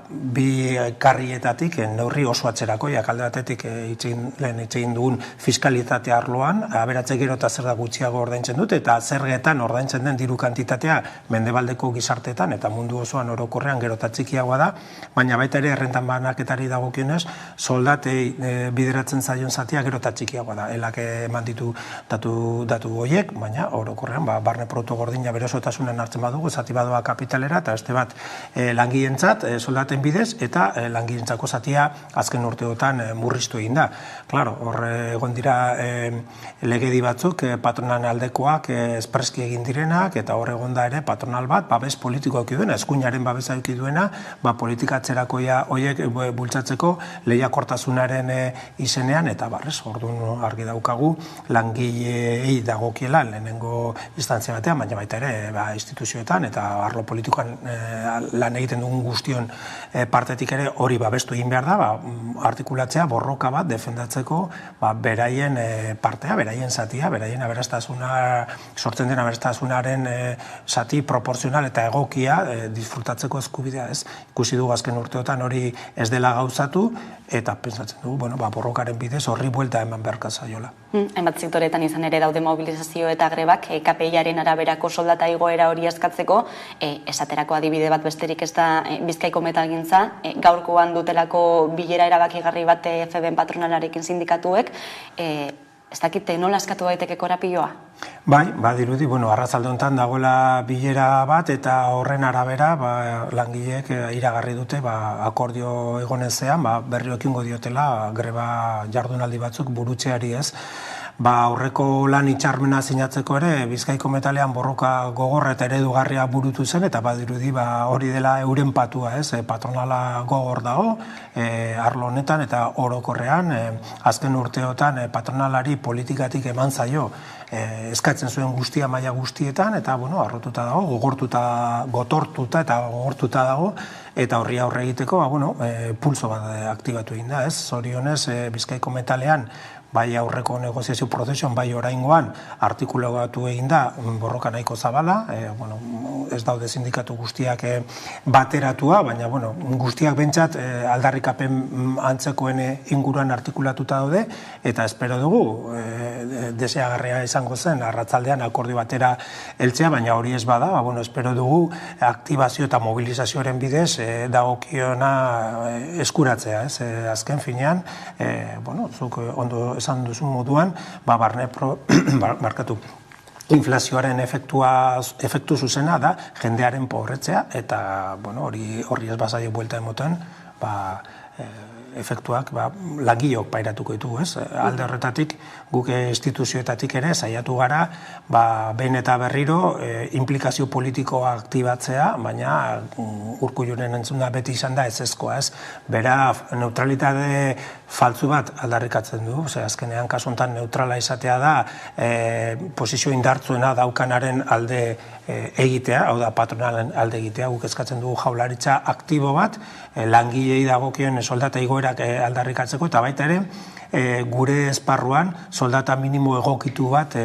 bi karrietatik neurri oso atzerakoiak, alde batetik lehen itxegin dugun fiskalitatea arloan, aberatze gero eta zer da gutxiago ordaintzen dute, eta zergetan ordaintzen den diru kantitatea mendebaldeko gizartetan eta mundu osoan orokorrean gero eta txikiagoa da, baina baita ere errentan banaketari dagokionez, soldatei bideratzen zaion zatia gero eta txikiagoa da. Elak eman ditu datu horiek, baina orokorrean barne produktu gordina bere osotasunen hartzen badugu, zati badoa kapitalera, eta beste bat langileentzat, soldaten bidez, eta langilentzako zatia azken urteotan murriztu egin da. Claro, hor egon dira legedi batzuk, patronalen aldekoak espreski egin direnak, eta hor egon da ere patronal bat, babes politikoa eduki duena, eskuinaren babesa eduki duena, politikatzerakoia horiek bultzatzeko lehiakortasunaren izenean, eta orduan argi daukagu langileei dagokiela lehenengo instantzia batean, baina baita ere instituzioetan eta arlo politikoan lan egiten dugun guztion partetik ere hori babestu egin behar da, artikulatzea borroka bat defendatzeko beraien partea, beraien zatia, beraien aberastasuna, sortzen den aberastasunaren zati proporzional eta egokia disfrutatzeko eskubidea, ez? Ikusi dugu azken urteotan hori ez dela gauzatu, eta pentsatzen dugu, borrokaren bidez horri buelta eman beharka zaiola. Hainbat sektoretan izan ere daude mobilizazio eta grebak, KPI-aren araberako soldata igoera hori eskatzeko, esaterako adibide bat besterik ez da Bizkaiko metalgintza, gaurkoan dutelako bilera erabakigarri bat FBen patronalarekin sindikatuek, ez dakite nola eskatu daiteke korapioa? Bai, badirudi, arratzalde honetan dagoela bilera bat eta horren arabera langileek iragarri dute akordio egonezean berriro ekingo diotela greba jardunaldi batzuk burutzeari ez. Aurreko lan hitzarmena sinatzeko ere Bizkaiko metalean borroka gogorra eta eredugarria burutu zen eta badirudi hori dela euren patua, ez? Patronala gogor dago arlo honetan eta orokorrean azken urteotan patronalari politikatik eman zaio eskatzen zuen guztia maila guztietan eta arrotuta dago, gotortuta eta gogortuta dago eta horri aurre egiteko pulso bat aktibatu egin da, ez? Zorionez Bizkaiko metalean bai aurreko negoziazio prozesuan, bai oraingoan artikulatu egin da borroka nahiko zabala, ez daude sindikatu guztiak bateratua, baina guztiak bentsat aldarrikapen antzekoen inguruan artikulatuta daude, eta espero dugu deseagarria izango zen arratzaldean akordio batera heltzea, baina hori ez bada, espero dugu aktibazio eta mobilizazioaren bidez dagokiona eskuratzea, azken finean, zuk ondo esan duzun moduan, inflazioaren efektu zuzena da jendearen pobretzea eta hori ez bazaio buelta emoten efektuak langileok pairatuko ditugu, ez? Alde horretatik guk instituzioetatik ere saiatu gara behin eta berriro implikazio politikoa aktibatzea, baina Urkulluren entzuna beti izan da ezezkoa, ez? Bera neutralitate faltzu bat aldarrikatzen du, azkenean kasu honetan neutrala izatea da posizio indartzuena daukanaren alde egitea, hau da patronalen alde egitea, guk eskatzen dugu jaurlaritza aktibo bat, langilei dagokion soldata igoerak aldarrikatzeko eta baita ere gure esparruan soldata minimo egokitu bat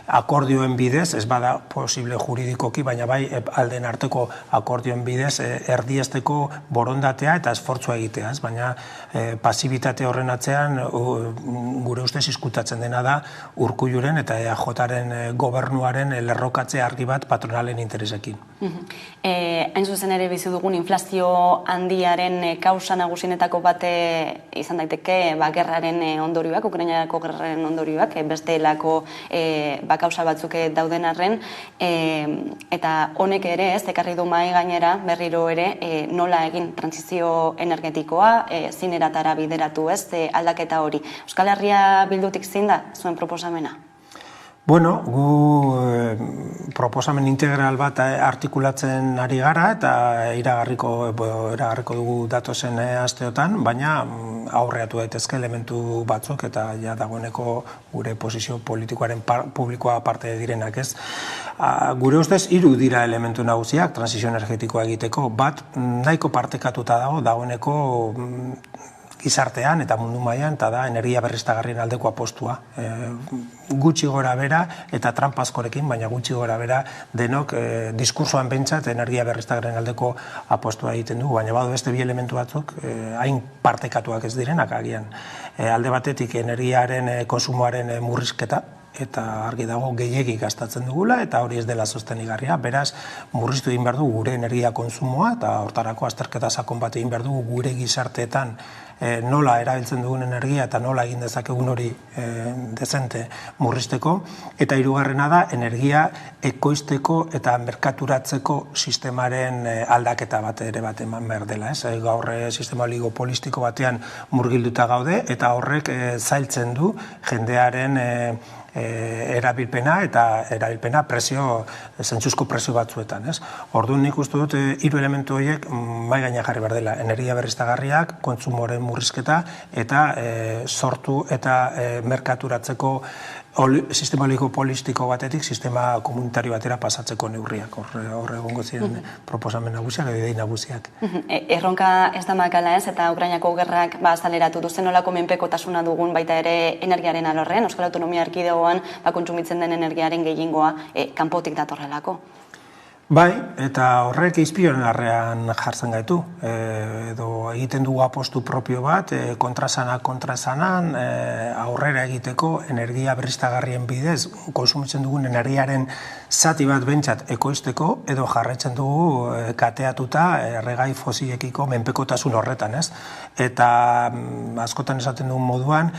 akordioen bidez, ez bada posible juridikoki, baina bai alden arteko akordioen bidez erdiesteko borondatea eta esfortzua egitea, baina pasibitate horren atzean gure ustez izkutatzen dena da Urkulluren eta EAJaren gobernuaren lerrokatze argi bat patronalen interesekin. Hain zuzen ere bizi dugun inflazio handiaren kausa nagusienetako bate izan daiteke gerraren ondorioak, Ukrainako gerraren ondorioak, bestelako kausa batzuk dauden arren, eta honek ere ez ekarri du mahai gainera berriro ere nola egin trantsizio energetikoa, zineratara bideratu ez aldaketa hori. Euskal Herria Bildutik zein da zuen proposamena? Gu proposamen integral bat artikulatzen ari gara eta iragarriko dugu datozen asteotan, baina aurreatu daitezke elementu batzuk eta ja dagoeneko gure posizio politikoaren publikoa parte direnak, ez? Gure ustez 3 dira elementu nagusiak transizio energetikoa egiteko, bat nahiko partekatuta dagoeneko gizartean eta mundu mailan eta da energia berriztagarrien aldeko apostua. Gutxi gora bera eta trampazkorekin, baina gutxi gora bera denok diskursoan bentsat energia berriztagarrien aldeko apostua egiten dugu, baina badu beste bi elementu batzuk hain partekatuak ez direnak agian. Alde batetik energiaren konsumoaren murrizketa, eta argi dago gehiegi gastatzen dugula eta hori ez dela sostenigarria, beraz murriztu egin behar dugu gure energia konsumoa eta hortarako azterketa sakon bat egin behar dugu gure gizarteetan nola erabiltzen dugun energia eta nola egin dezakegun hori dezente murrizteko, eta hirugarrena da energia ekoizteko eta merkaturatzeko sistemaren aldaketa bat ere bat eman behar dela. Gaur sistema oligopolistiko batean murgilduta gaude eta horrek zailtzen du jendearen erabilpena eta erabilpena zentzuzko presio batzuetan. Orduan nik uste dut hiru elementu horiek mahai gainean jarri behar dela. Energia berriztagarriak, kontsumoren murrizketa eta sortu eta merkaturatzeko sistema oligopolistiko batetik sistema komunitario batera pasatzeko neurriak. Hor egongo ziren proposamen nagusiak edo idei nagusiak. Erronka ez da makala ez, eta Ukrainako gerrak azaleratu du zenolako menpekotasuna dugun baita ere energiaren alorrean, Euskal Autonomia Erkidegoan kontsumitzen den energiaren gehiengoa kanpotik datorrelako. Bai, eta horrek izpioen arrean jartzen gaitu. Edo egiten dugu apostu propio bat, kontrasanan aurrera egiteko energia berriztagarrien bidez, konsumitzen dugun energiaren zati bat bentsat ekoizteko, edo jarraitzen dugu kateatuta erregai fosilekiko menpekotasun horretan, ez? Eta askotan esaten dugun moduan,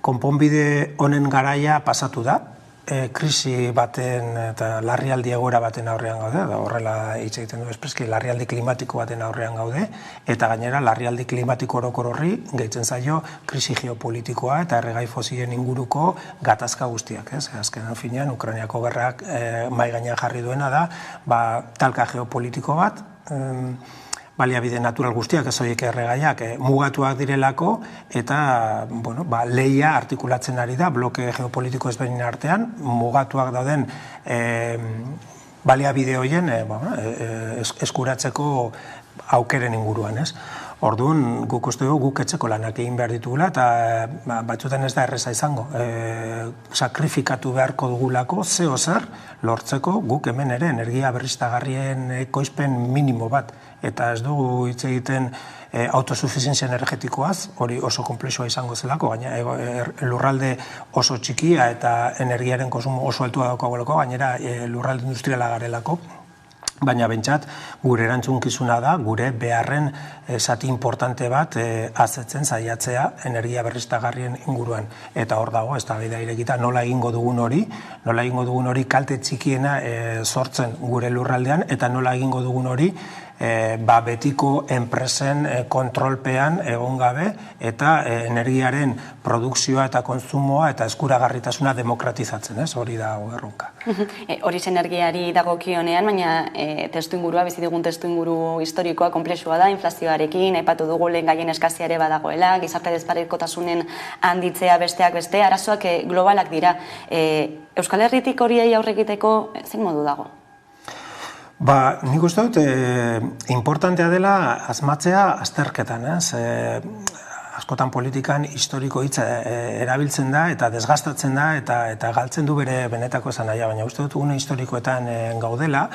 konponbide honen garaia pasatu da, krisi baten eta larrialdi egoera baten aurrean gaude, da horrela hitz egiten du espreski, larrialdi klimatiko baten aurrean gaude, eta gainera larrialdi klimatiko orokor horri gehitzen zaio krisi geopolitikoa eta erregai fosilen inguruko gatazka guztiak. Azkenan finean, Ukrainiako gerrak mahai gainean jarri duena da, talka geopolitiko bat, baliabide natural guztiak, ez horiek erregaiak, mugatuak direlako, eta lehia artikulatzen ari da, bloke geopolitiko ezberdin artean, mugatuak dauden baliabide horien eskuratzeko aukeren inguruan, ez? Orduan, guk uste dugu guk etxeko lanak egin behar ditugula, eta batzutan ez da erreza izango. Sakrifikatu beharko dugulako, zeo zer, lortzeko guk hemen ere energia berriztagarrien ekoizpen minimo bat. Eta ez dugu hitz egiten autosufizientzia energetikoaz, hori oso konplexua izango zelako, gaina lurralde oso txikia eta energiaren konsumo oso altua daukagolako, gainera lurralde industriala garelako. Baina bentsat, gure erantzunkizuna da, gure beharren zati importante bat azetzen saiatzea energia berriztagarrien inguruan. Eta hor dago, ez da bida irekita, nola egingo dugun hori kalte txikiena sortzen gure lurraldean, eta nola egingo dugun hori betiko enpresen kontrolpean egon gabe eta energiaren produkzioa eta kontsumoa eta eskuragarritasuna demokratizatzen, hori da erronka. Hori energiari dagokionean, baina testuingurua, bizi dugun testuinguru historikoa konplexua da, inflazioarekin, aipatu dugu lehen gaien eskazia ere badagoela, gizarte desparekotasunen handitzea besteak beste, arazoak globalak dira. Euskal Herritik horiei aurre egiteko zein modu dago? Nik uste dut, importantea dela asmatzea azterketan, askotan politikan historiko hitza erabiltzen da eta desgastatzen da eta galtzen du bere benetako esan nahia, baina uste dut une historikoetan gaudela,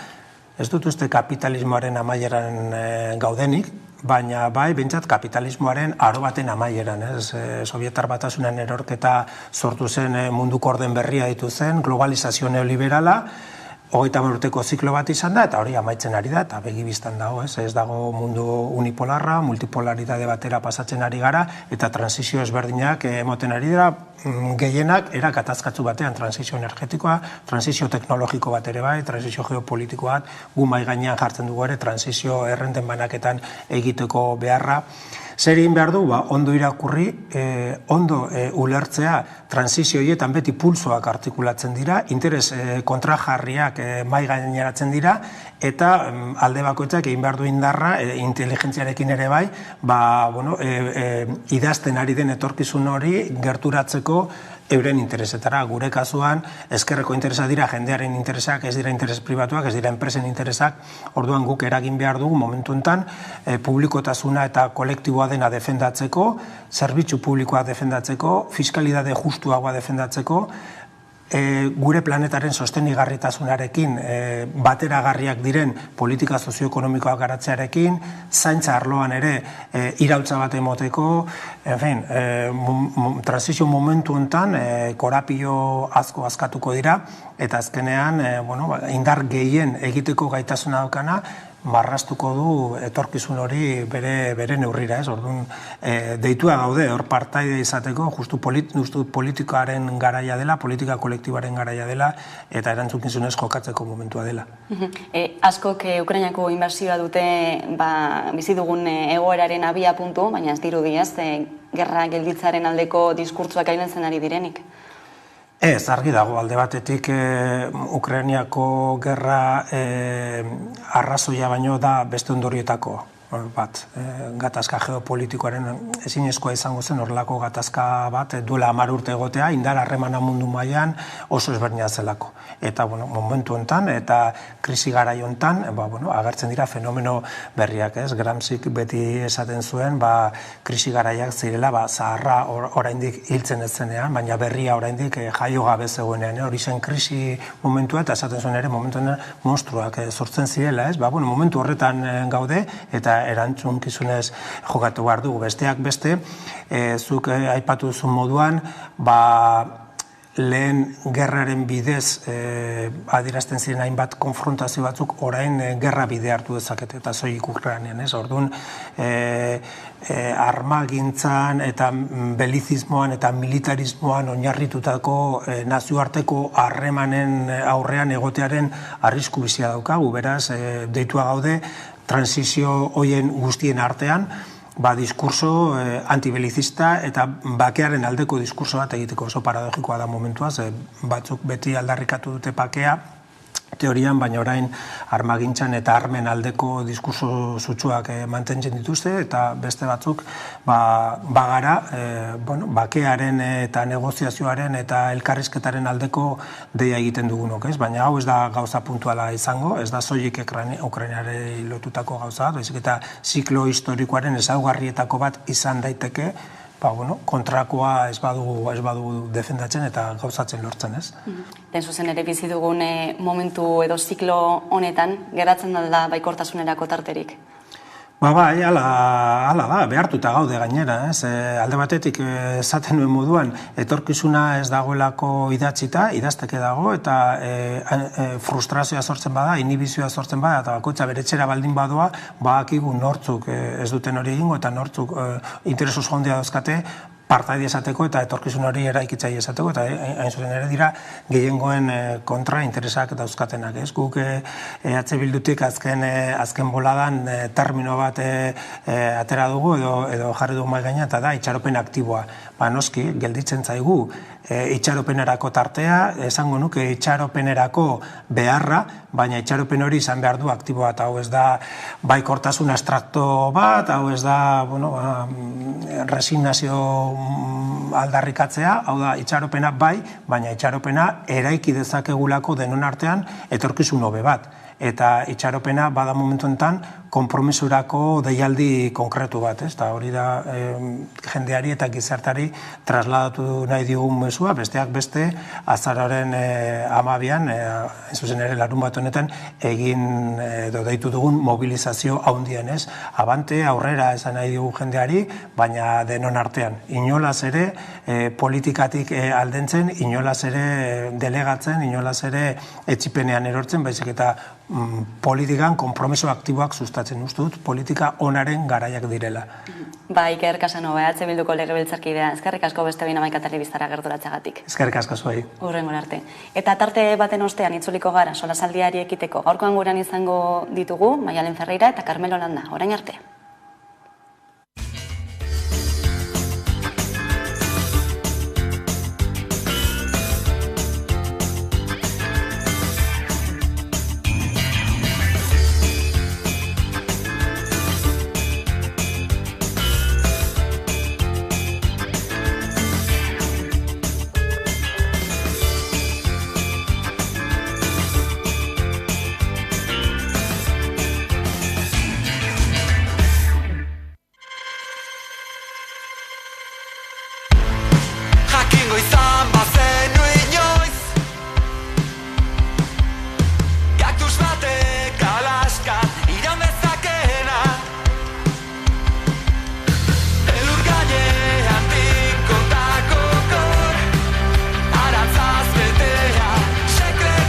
ez dut uste kapitalismoaren amaieran gaudenik, baina bai, bentsat kapitalismoaren aro baten amaieran, Sovietar Batasunen erorketa sortu zen munduko orden berria ditu zen, globalizazio neoliberala, 30 urteko ziklo bat izan da, eta hori amaitzen ari da, eta begibistan dago, ez dago mundu unipolarra, multipolaritate batera pasatzen ari gara, eta transizio ezberdinak emoten ari dira, gehienak era katazkatzu batean, transizio energetikoa, transizio teknologiko bat ere bai, transizio geopolitiko bat, gu mahai gainean jartzen dugu ere, transizio errenten banaketan egiteko beharra. Zer egin behar du, ondo irakurri, ondo ulertzea transizio horietan beti pulsoak artikulatzen dira, interes kontrajarriak mahai gaineratzen dira, eta alde bakoitzak egin behar du indarra, inteligentziarekin ere bai, idazten ari den etorkizun hori gerturatzeko euren interesetara. Gure kasuan, ezkerreko interesa dira jendearen interesak, ez dira interes pribatuak, ez dira enpresen interesak, orduan guk eragin behar dugu momentu enten, publikotasuna eta kolektiboa dena defendatzeko, zerbitzu publikoa defendatzeko, fiskalidade justuagoa defendatzeko, gure planetaren sostenigarritasunarekin bateragarriak diren politika sozioekonomikoak garatzearekin, zaintza arloan ere iraultza bat emoteko, transizio momentu honetan korapio asko askatuko dira, eta azkenean indar gehien egiteko gaitasuna daukana, marrastuko du etorkizun hori bere neurrira, ez? Orduan, deitua gaude, hor partaide izateko, justu politikaren garaia dela, politika kolektibaren garaia dela, eta erantzukizunez jokatzeko momentua dela. Askok Ukrainako inbasioa dute bizi dugun egoeraren abia puntu, baina ez dirudi, ez? Gerra gelditzaren aldeko diskurtsoak ailentzen ari direnik. Ez, argi dago, alde batetik Ukrainiako gerra arrazoia baino da beste ondorioetako bat. Gatazka geopolitikoaren ezinezkoa izango zen horrelako gatazka bat duela 10 urte egotea, indar harremana mundu mailan oso ezberdina zelako. Eta momentu hontan eta krisi garai hontan agertzen dira fenomeno berriak, ez? Gramscik beti esaten zuen, krisi garaiak zirela zaharra oraindik hiltzen ez zenean, baina berria oraindik jaio gabe zegoenean, hori zen krisi momentua, eta esaten zuen ere momentuan monstruak sortzen zirela, ez? Momentu horretan gaude eta erantzunkizunez jokatu behar dugu. Besteak beste, zuk aipatu duzun moduan, lehen gerraren bidez adierazten ziren hainbat konfrontazio batzuk orain gerra bide hartu dezakete eta soilik Ukrainan, ez? Orduan, armagintzan eta belizismoan eta militarismoan oinarritutako nazioarteko harremanen aurrean egotearen arrisku bizia daukagu, beraz, deitua gaude transizio hoien guztien artean, diskurso antibelicista eta bakearen aldeko diskurso bat egiteko oso paradogikoa da momentuaz, batzuk beti aldarrikatu dute bakea, teorian, baina orain armagintzan eta armen aldeko diskurso zutsuak mantentzen dituzte, eta beste batzuk bagara bakearen eta negoziazioaren eta elkarrizketaren aldeko deia egiten dugunok, ez? Baina hau ez da gauza puntuala izango, ez da soilik Ukrainari lotutako gauza, baizik eta ziklo historikoaren ezaugarrietako bat izan daiteke, kontrakoa ez badugu defendatzen eta gauzatzen lortzen, ez? Den zuzen ere bizi dugun momentu edo ziklo honetan, geratzen da baikortasunerako tarterik? Bai, hala da, behartuta gaude gainera, ez? Alde batetik esaten nuen moduan, etorkizuna ez dagoelako idatzita, idazteke dago, eta frustrazioa sortzen bada, inhibizioa sortzen bada, eta bakoitza bere etxera baldin badoa, badakigu nortzuk ez duten hori egingo, eta nortzuk interes oso handia dauzkate, partaide esateko eta etorkizun hori eraikitzaile esateko, eta hain zuzen ere dira gehiengoen kontra interesak dauzkatenak, ez? Guk EH Bildutik azken boladan termino bat atera dugu edo jarri dugu mahai gainean, eta da itxaropen aktiboa. Noski, gelditzen zaigu itxaropenerako tartea, esango nuke itxaropenerako beharra, baina itxaropen hori izan behar du aktiboa, eta hau ez da baikortasun abstrakto bat, hau ez da resignazio aldarrikatzea, hau da itxaropena bai, baina itxaropena eraiki dezakegulako denon artean etorkizun hobe bat. Eta itxaropena bada momentu enten konpromisurako deialdi konkretu bat, ez? Eta hori da jendeari eta gizartari trasladatu nahi diogun mezua, besteak beste azararen 12an, zuzen ere larun bat honetan, egin edo deitu dugun mobilizazio haundien, ez? Abante, aurrera esan nahi diogu jendeari, baina denon artean. Inolaz ere politikatik aldentzen, inolaz ere delegatzen, inolaz ere etxipenean erortzen, baizik eta politikan konpromiso aktiboak sustatzen, uste dut politika onaren garaiak direla. Iker Casanova, EH Bilduko legebiltzarkidea, eskerrik asko beste behin Hamaika Telebistara gerturatzeagatik. Eskerrik asko zuei. Hurrengo arte. Eta tarte baten ostean itzuliko gara solasaldiari ekiteko. Gaurkoan gurean izango ditugu Maialen Ferreira eta Carmelo Landa. Orain arte. Secret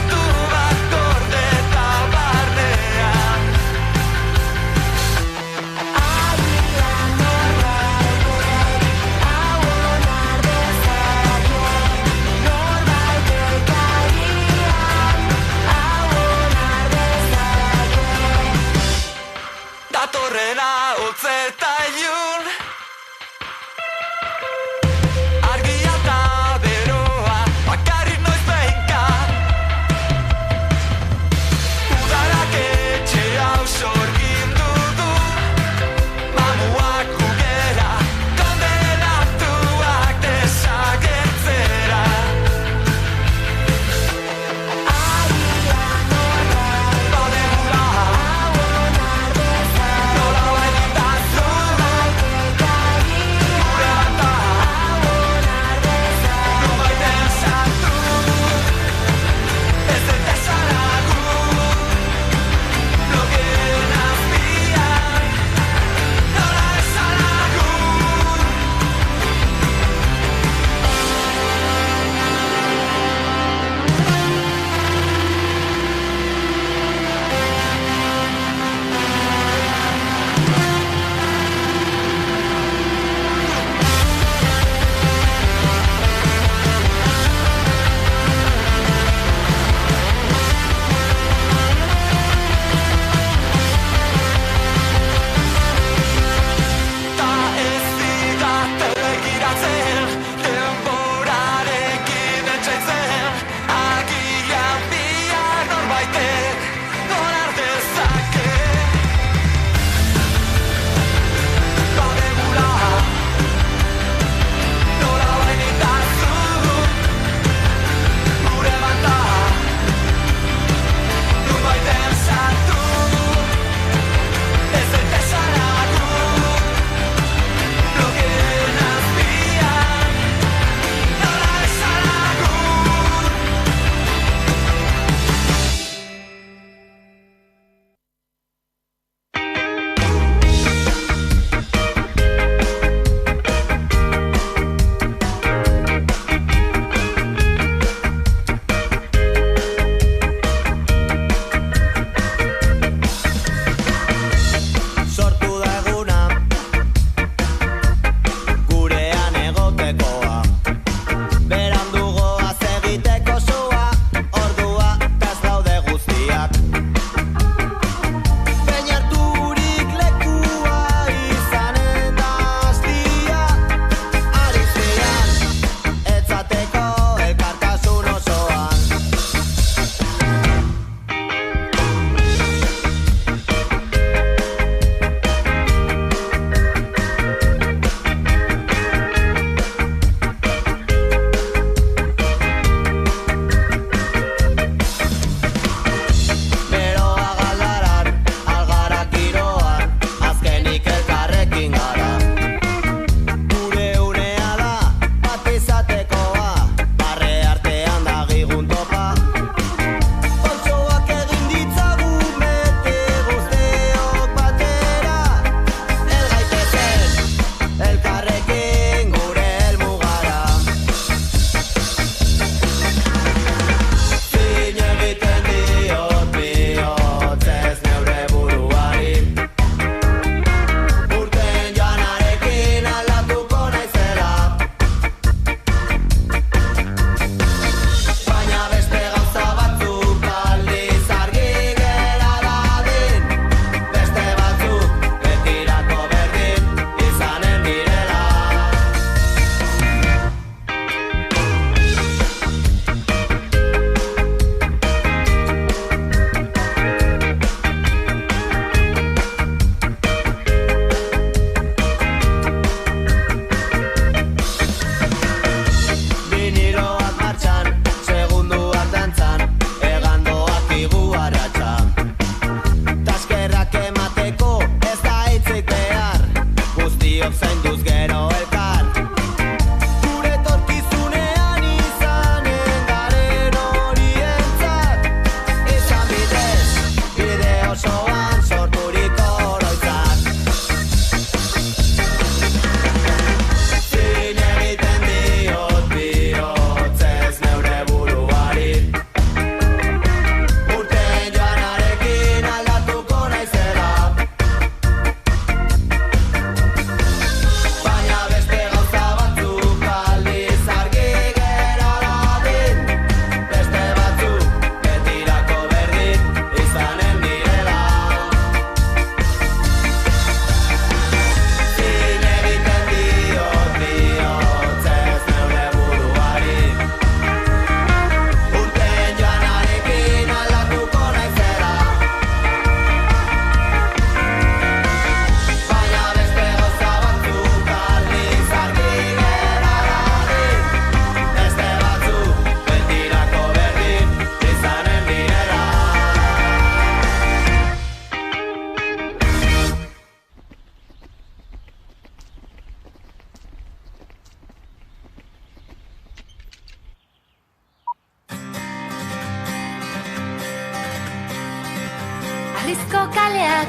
kaleak,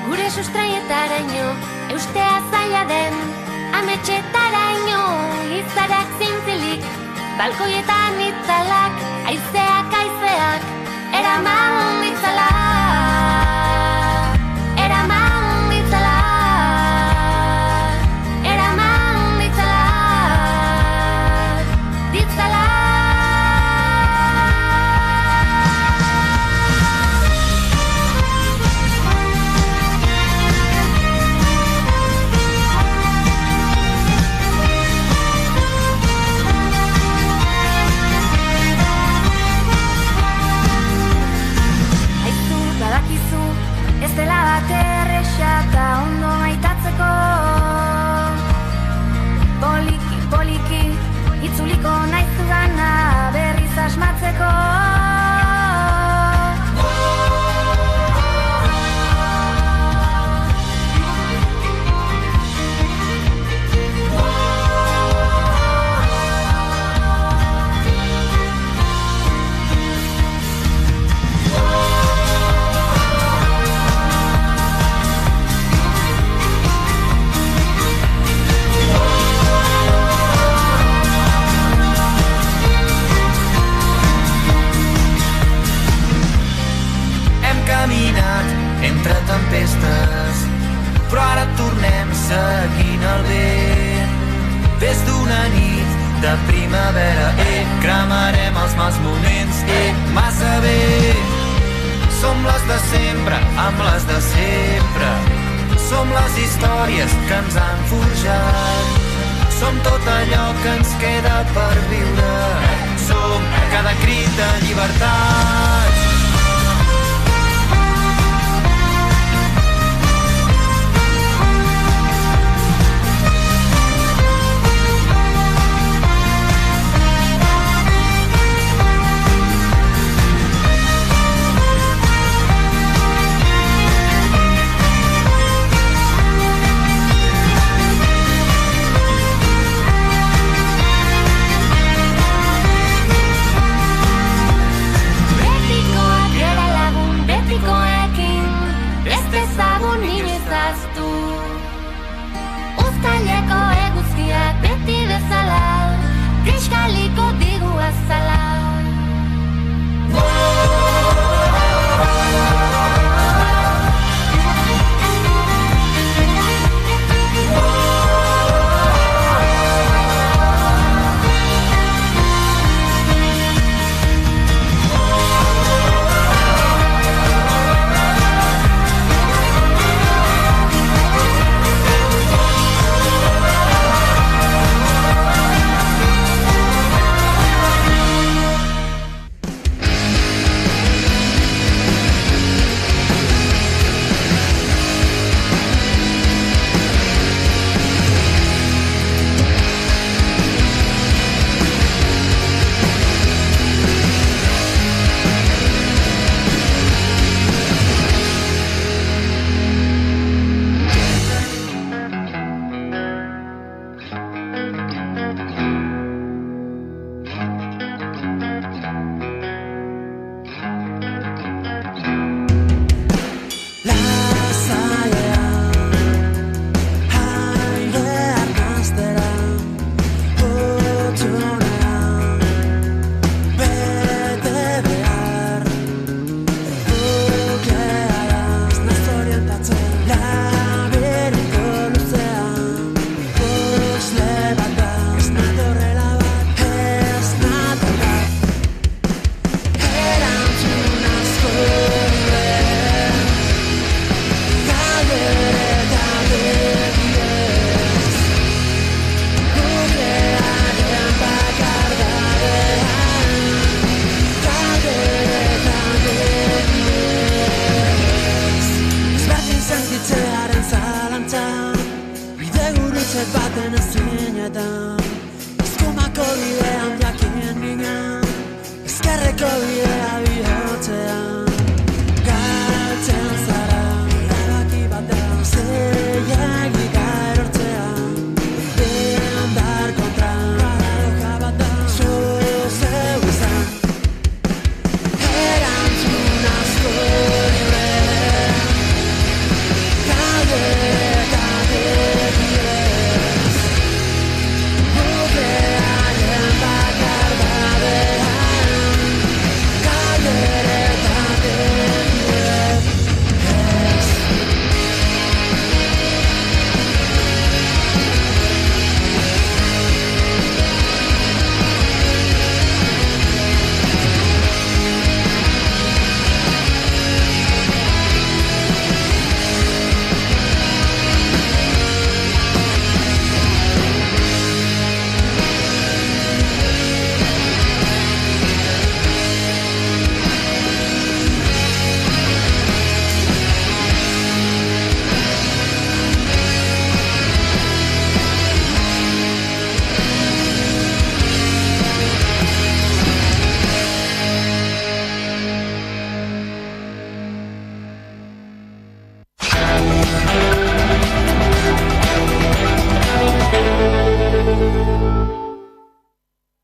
gure sustraietaraino, eustea zaila den, ametxetaraino, izarak zintzilik, balkoietan itzalak, aizeak, eraman ditzala, eraman ditzala, eraman ditzala, ditzala. Ez dela bat erresa eta ondo maitatzeko, poliki, poliki, itzuliko naizu gana berriz asmatzeko. Caminat entre tempestes, però ara tornem seguint el vent. Des d'una nit de primavera, cremarem els mals moments, massa bé. Som les de sempre, amb les de sempre. Som les històries que ens han forjat. Som tot allò que ens queda per viure. Som cada crit de llibertat. Uztaileko eguzkiak beti bezala, kriskaliko digu azala.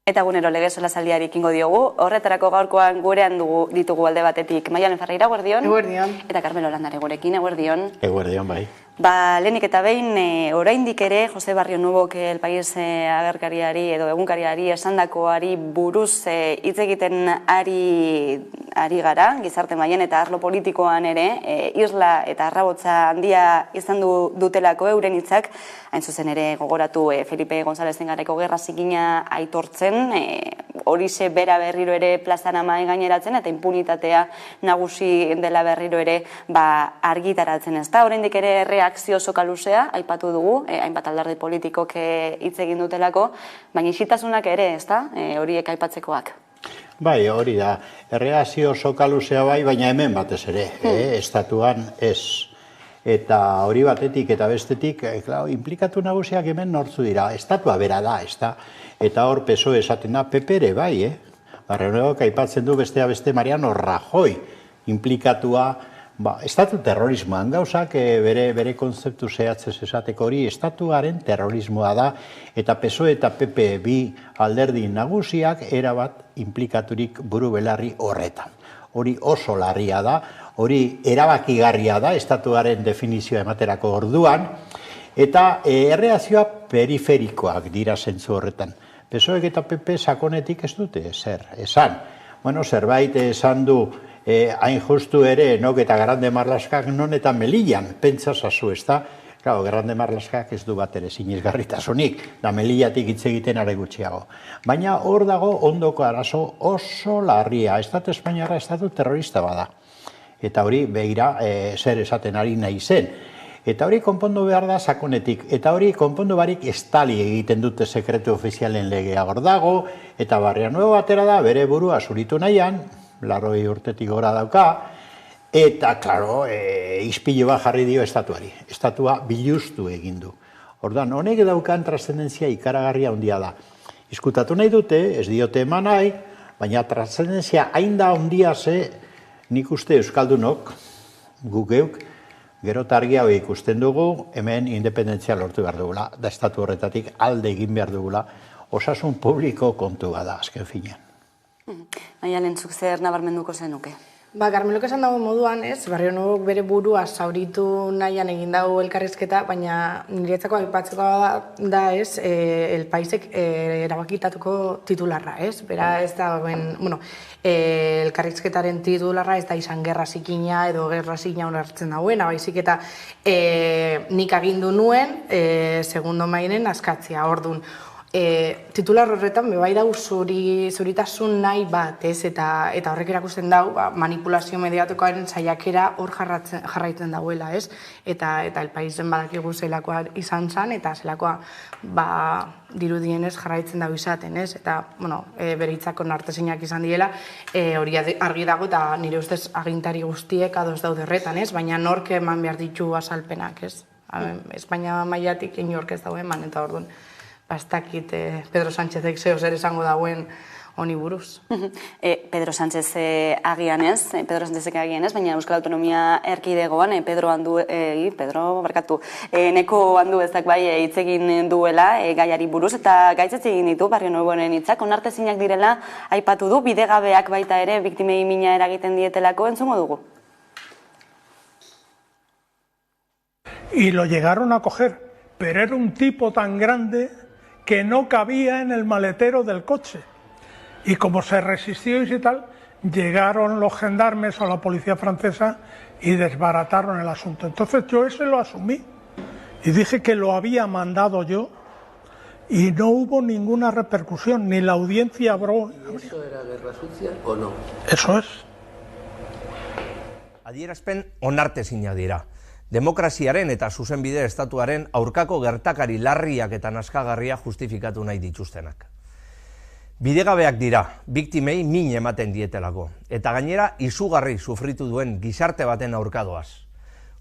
Eta gunero lege solasaldiari ekingo diogu, horretarako gaurkoan gurean ditugu alde batetik Maialen Ferreira, eguerdion. Eguerdion. Eta Carmelo Landare gurekin, eguerdion. Eguerdion, bai. Lehenik eta behin, oraindik ere, Jose Barrio Nubok El País agerkariari edo egunkariari esandakoari buruz hitz egiten ari gara, gizarte mailen eta arlo politikoan ere, isla eta arrabotza handia izan dutelako euren hitzak, hain zuzen ere gogoratu Felipe Gonzalezen Garaiko gerra zikina aitortzen, horixe bera berriro ere plazan mahai gaineratzen eta impunitatea nagusi dela berriro ere argitaratzen, ez da? Oraindik ere reakzio soka luzea aipatu dugu, hainbat alderdi politikok hitz egin dutelako, baina isitasunak ere, ez da? Horiek aipatzekoak. Bai, hori da. Erreakzio soka luzea bai, baina hemen batez ere, estatuan ez. Eta hori batetik eta bestetik, implikatu nagusiak hemen nortzu dira, estatua bera da, ez da? Eta hor PSOE esaten da, PP ere bai, Barrenuevok aipatzen du bestea beste Mariano Rajoy implikatua, estatu terrorismoan gauzak bere konzeptu zehatzez esateko hori estatuaren terrorismoa da, eta PSOE eta PP bi alderdi nagusiak erabat implikaturik buru belarri horretan. Hori oso larria da, hori erabakigarria da, estatuaren definizioa ematerako orduan, eta erreakzioa periferikoak dira zentzu horretan. PSOEk eta PP sakonetik ez dute zer esan. Bueno, zerbait esan du hain justu ere nok eta Grande Marlaskak non eta Melillan, pentsa zazu, ez da? Claro, Grande Marlaskak ez du bat ere sinesgarritasunik, da Melillatik hitz egiten are gutxiago. Baina hor dago ondoko arazo oso larria, estatu espainiarra estatu terrorista bada. Eta hori begira zer esaten ari nahi zen. Eta hori konpondu behar da sakonetik, eta hori konpondu barik estali egiten dute sekretu ofizialen legea hor dago, eta Barrianuevo batera da bere burua zuritu nahian, 80 urtetik gora dauka, eta, klaro, ispilu bat jarri dio estatuari. Estatua biluztu egin du. Orduan, honek daukan trascendentzia ikaragarria handia da. Izkutatu nahi dute, ez diote eman nahi, baina trascendentzia hain da handia ze, nik uste euskaldunok, guk geuk, gero eta argiago ikusten dugu, hemen independentzia lortu behar dugula, da estatu horretatik alde egin behar dugula, osasun publiko kontu bada, azken finean. Maialen, zuk zer nabarmenduko zenuke? Carmelok esan dago moduan, Barrionubok bere burua zauritu nahian egin dago elkarrizketa, baina niretzako aipatzeko da, El Paisek erabakitatuko titularra, Bera ez da, elkarrizketaren titularra ez da izan gerra zikina edo gerra zikina onartzen dagoena, baizik eta nik agindu nuen, segundo mailen askatzia, orduan. Titular horretan bebai dau zuritasun nahi bat, eta horrek erakusten dau manipulazio mediatikoaren saiakera hor jarraitzen dauela, eta El Paisen badakigu zelakoa izan zen, eta zelakoa dirudienez jarraitzen dau izaten, eta bere hitzak onartezinak izan diela, hori argi dago eta nire ustez agintari guztiek ados daude horretan, baina nork eman behar ditu azalpenak, Espainia mailatik inork ez dago eman, eta orduan bastakit Pedro Sánchezek zeo zer esango dagoen honi buruz. Pedro Sánchez agian ez, baina Euskal Autonomia Erkidegoan, neko handu ezak bai hitz egin duela gaiari buruz, eta gaitzez egin ditu Barrionuevoren hitzak, onartezinak direla aipatu du, bidegabeak baita ere biktimei mina eragiten dietelako, entzungo dugu. Y lo llegaron a coger, pero era un tipo tan grande que no cabía en el maletero del coche. Y como se resistió y tal, llegaron los gendarmes o la policía francesa y desbarataron el asunto. Entonces yo ese lo asumí y dije que lo había mandado yo y no hubo ninguna repercusión, ni la audiencia habló. ¿Eso era guerra sucia o no? Eso es. Adierazpen onartezinak dira. Demokraziaren eta zuzenbide estatuaren aurkako gertakari larriak eta naskagarria justifikatu nahi dituztenak. Bidegabeak dira, biktimei min ematen dietelako, eta gainera izugarri sufritu duen gizarte baten aurkadoaz.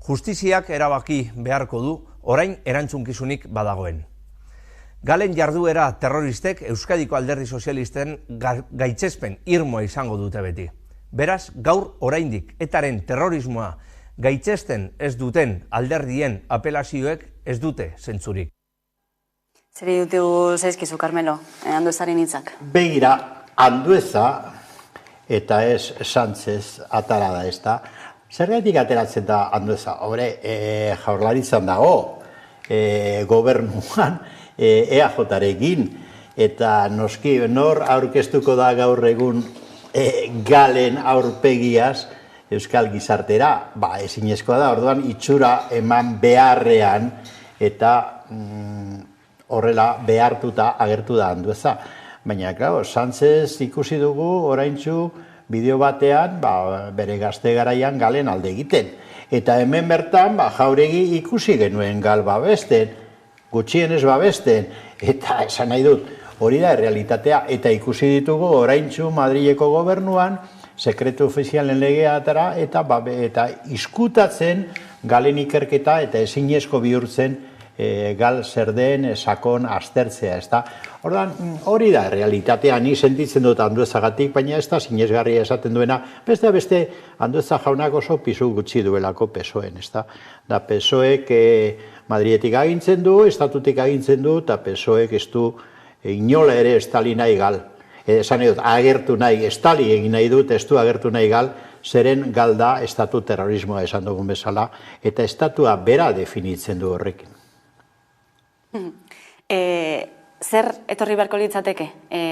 Justiziak erabaki beharko du orain erantzunkizunik badagoen. Galen jarduera terroristek Euskadiko Alderdi Sozialisten gaitzespen irmoa izango dute beti. Beraz, gaur oraindik etaren terrorismoa gaitzesten ez duten alderdien apelazioek ez dute zentzurik. Zeri dutu zaizkizu, Carmelo, Anduezaren hitzak? Begira, Andueza eta ez Sánchez atara da ez da. Zergatik ateratzen da Andueza? Hore, Jaurlaritzan dago, gobernuan, EAJ-arekin, eta noski nor aurkeztuko da gaur egun galen aurpegiaz euskal gizartera, ezinezkoa da, orduan itxura eman beharrean eta horrela behartuta agertu da Andueza. Baina, claro, Sánchez ikusi dugu oraintzu bideo batean bere gazte garaian galen alde egiten. Eta hemen bertan Jauregi ikusi genuen gal babesten, gutxienez babesten, eta esan nahi dut, hori da errealitatea, eta ikusi ditugu oraintzu Madrileko gobernuan, sekretu ofizialen legeatara, eta izkutatzen galen ikerketa eta ezinezko bihurtzen gal zer den sakon aztertzea, ez da. Ordan, hori da realitatea, ni sentitzen dut Anduezagatik, baina ez da sinesgarria esaten duena, beste Andueza jaunak oso pisu gutxi duelako PSOEn, ez da. Da PSOEk Madriletik agintzen du, estatutik agintzen du, eta PSOEk ez du inola ere estali nahi gal. Esan nahi dut, agertu nahi, estali egin nahi dut, ez du agertu nahi gal, zeren gal da estatu terrorismoa esan dugun bezala, eta estatua bera definitzen du horrekin. Zer etorri beharko litzateke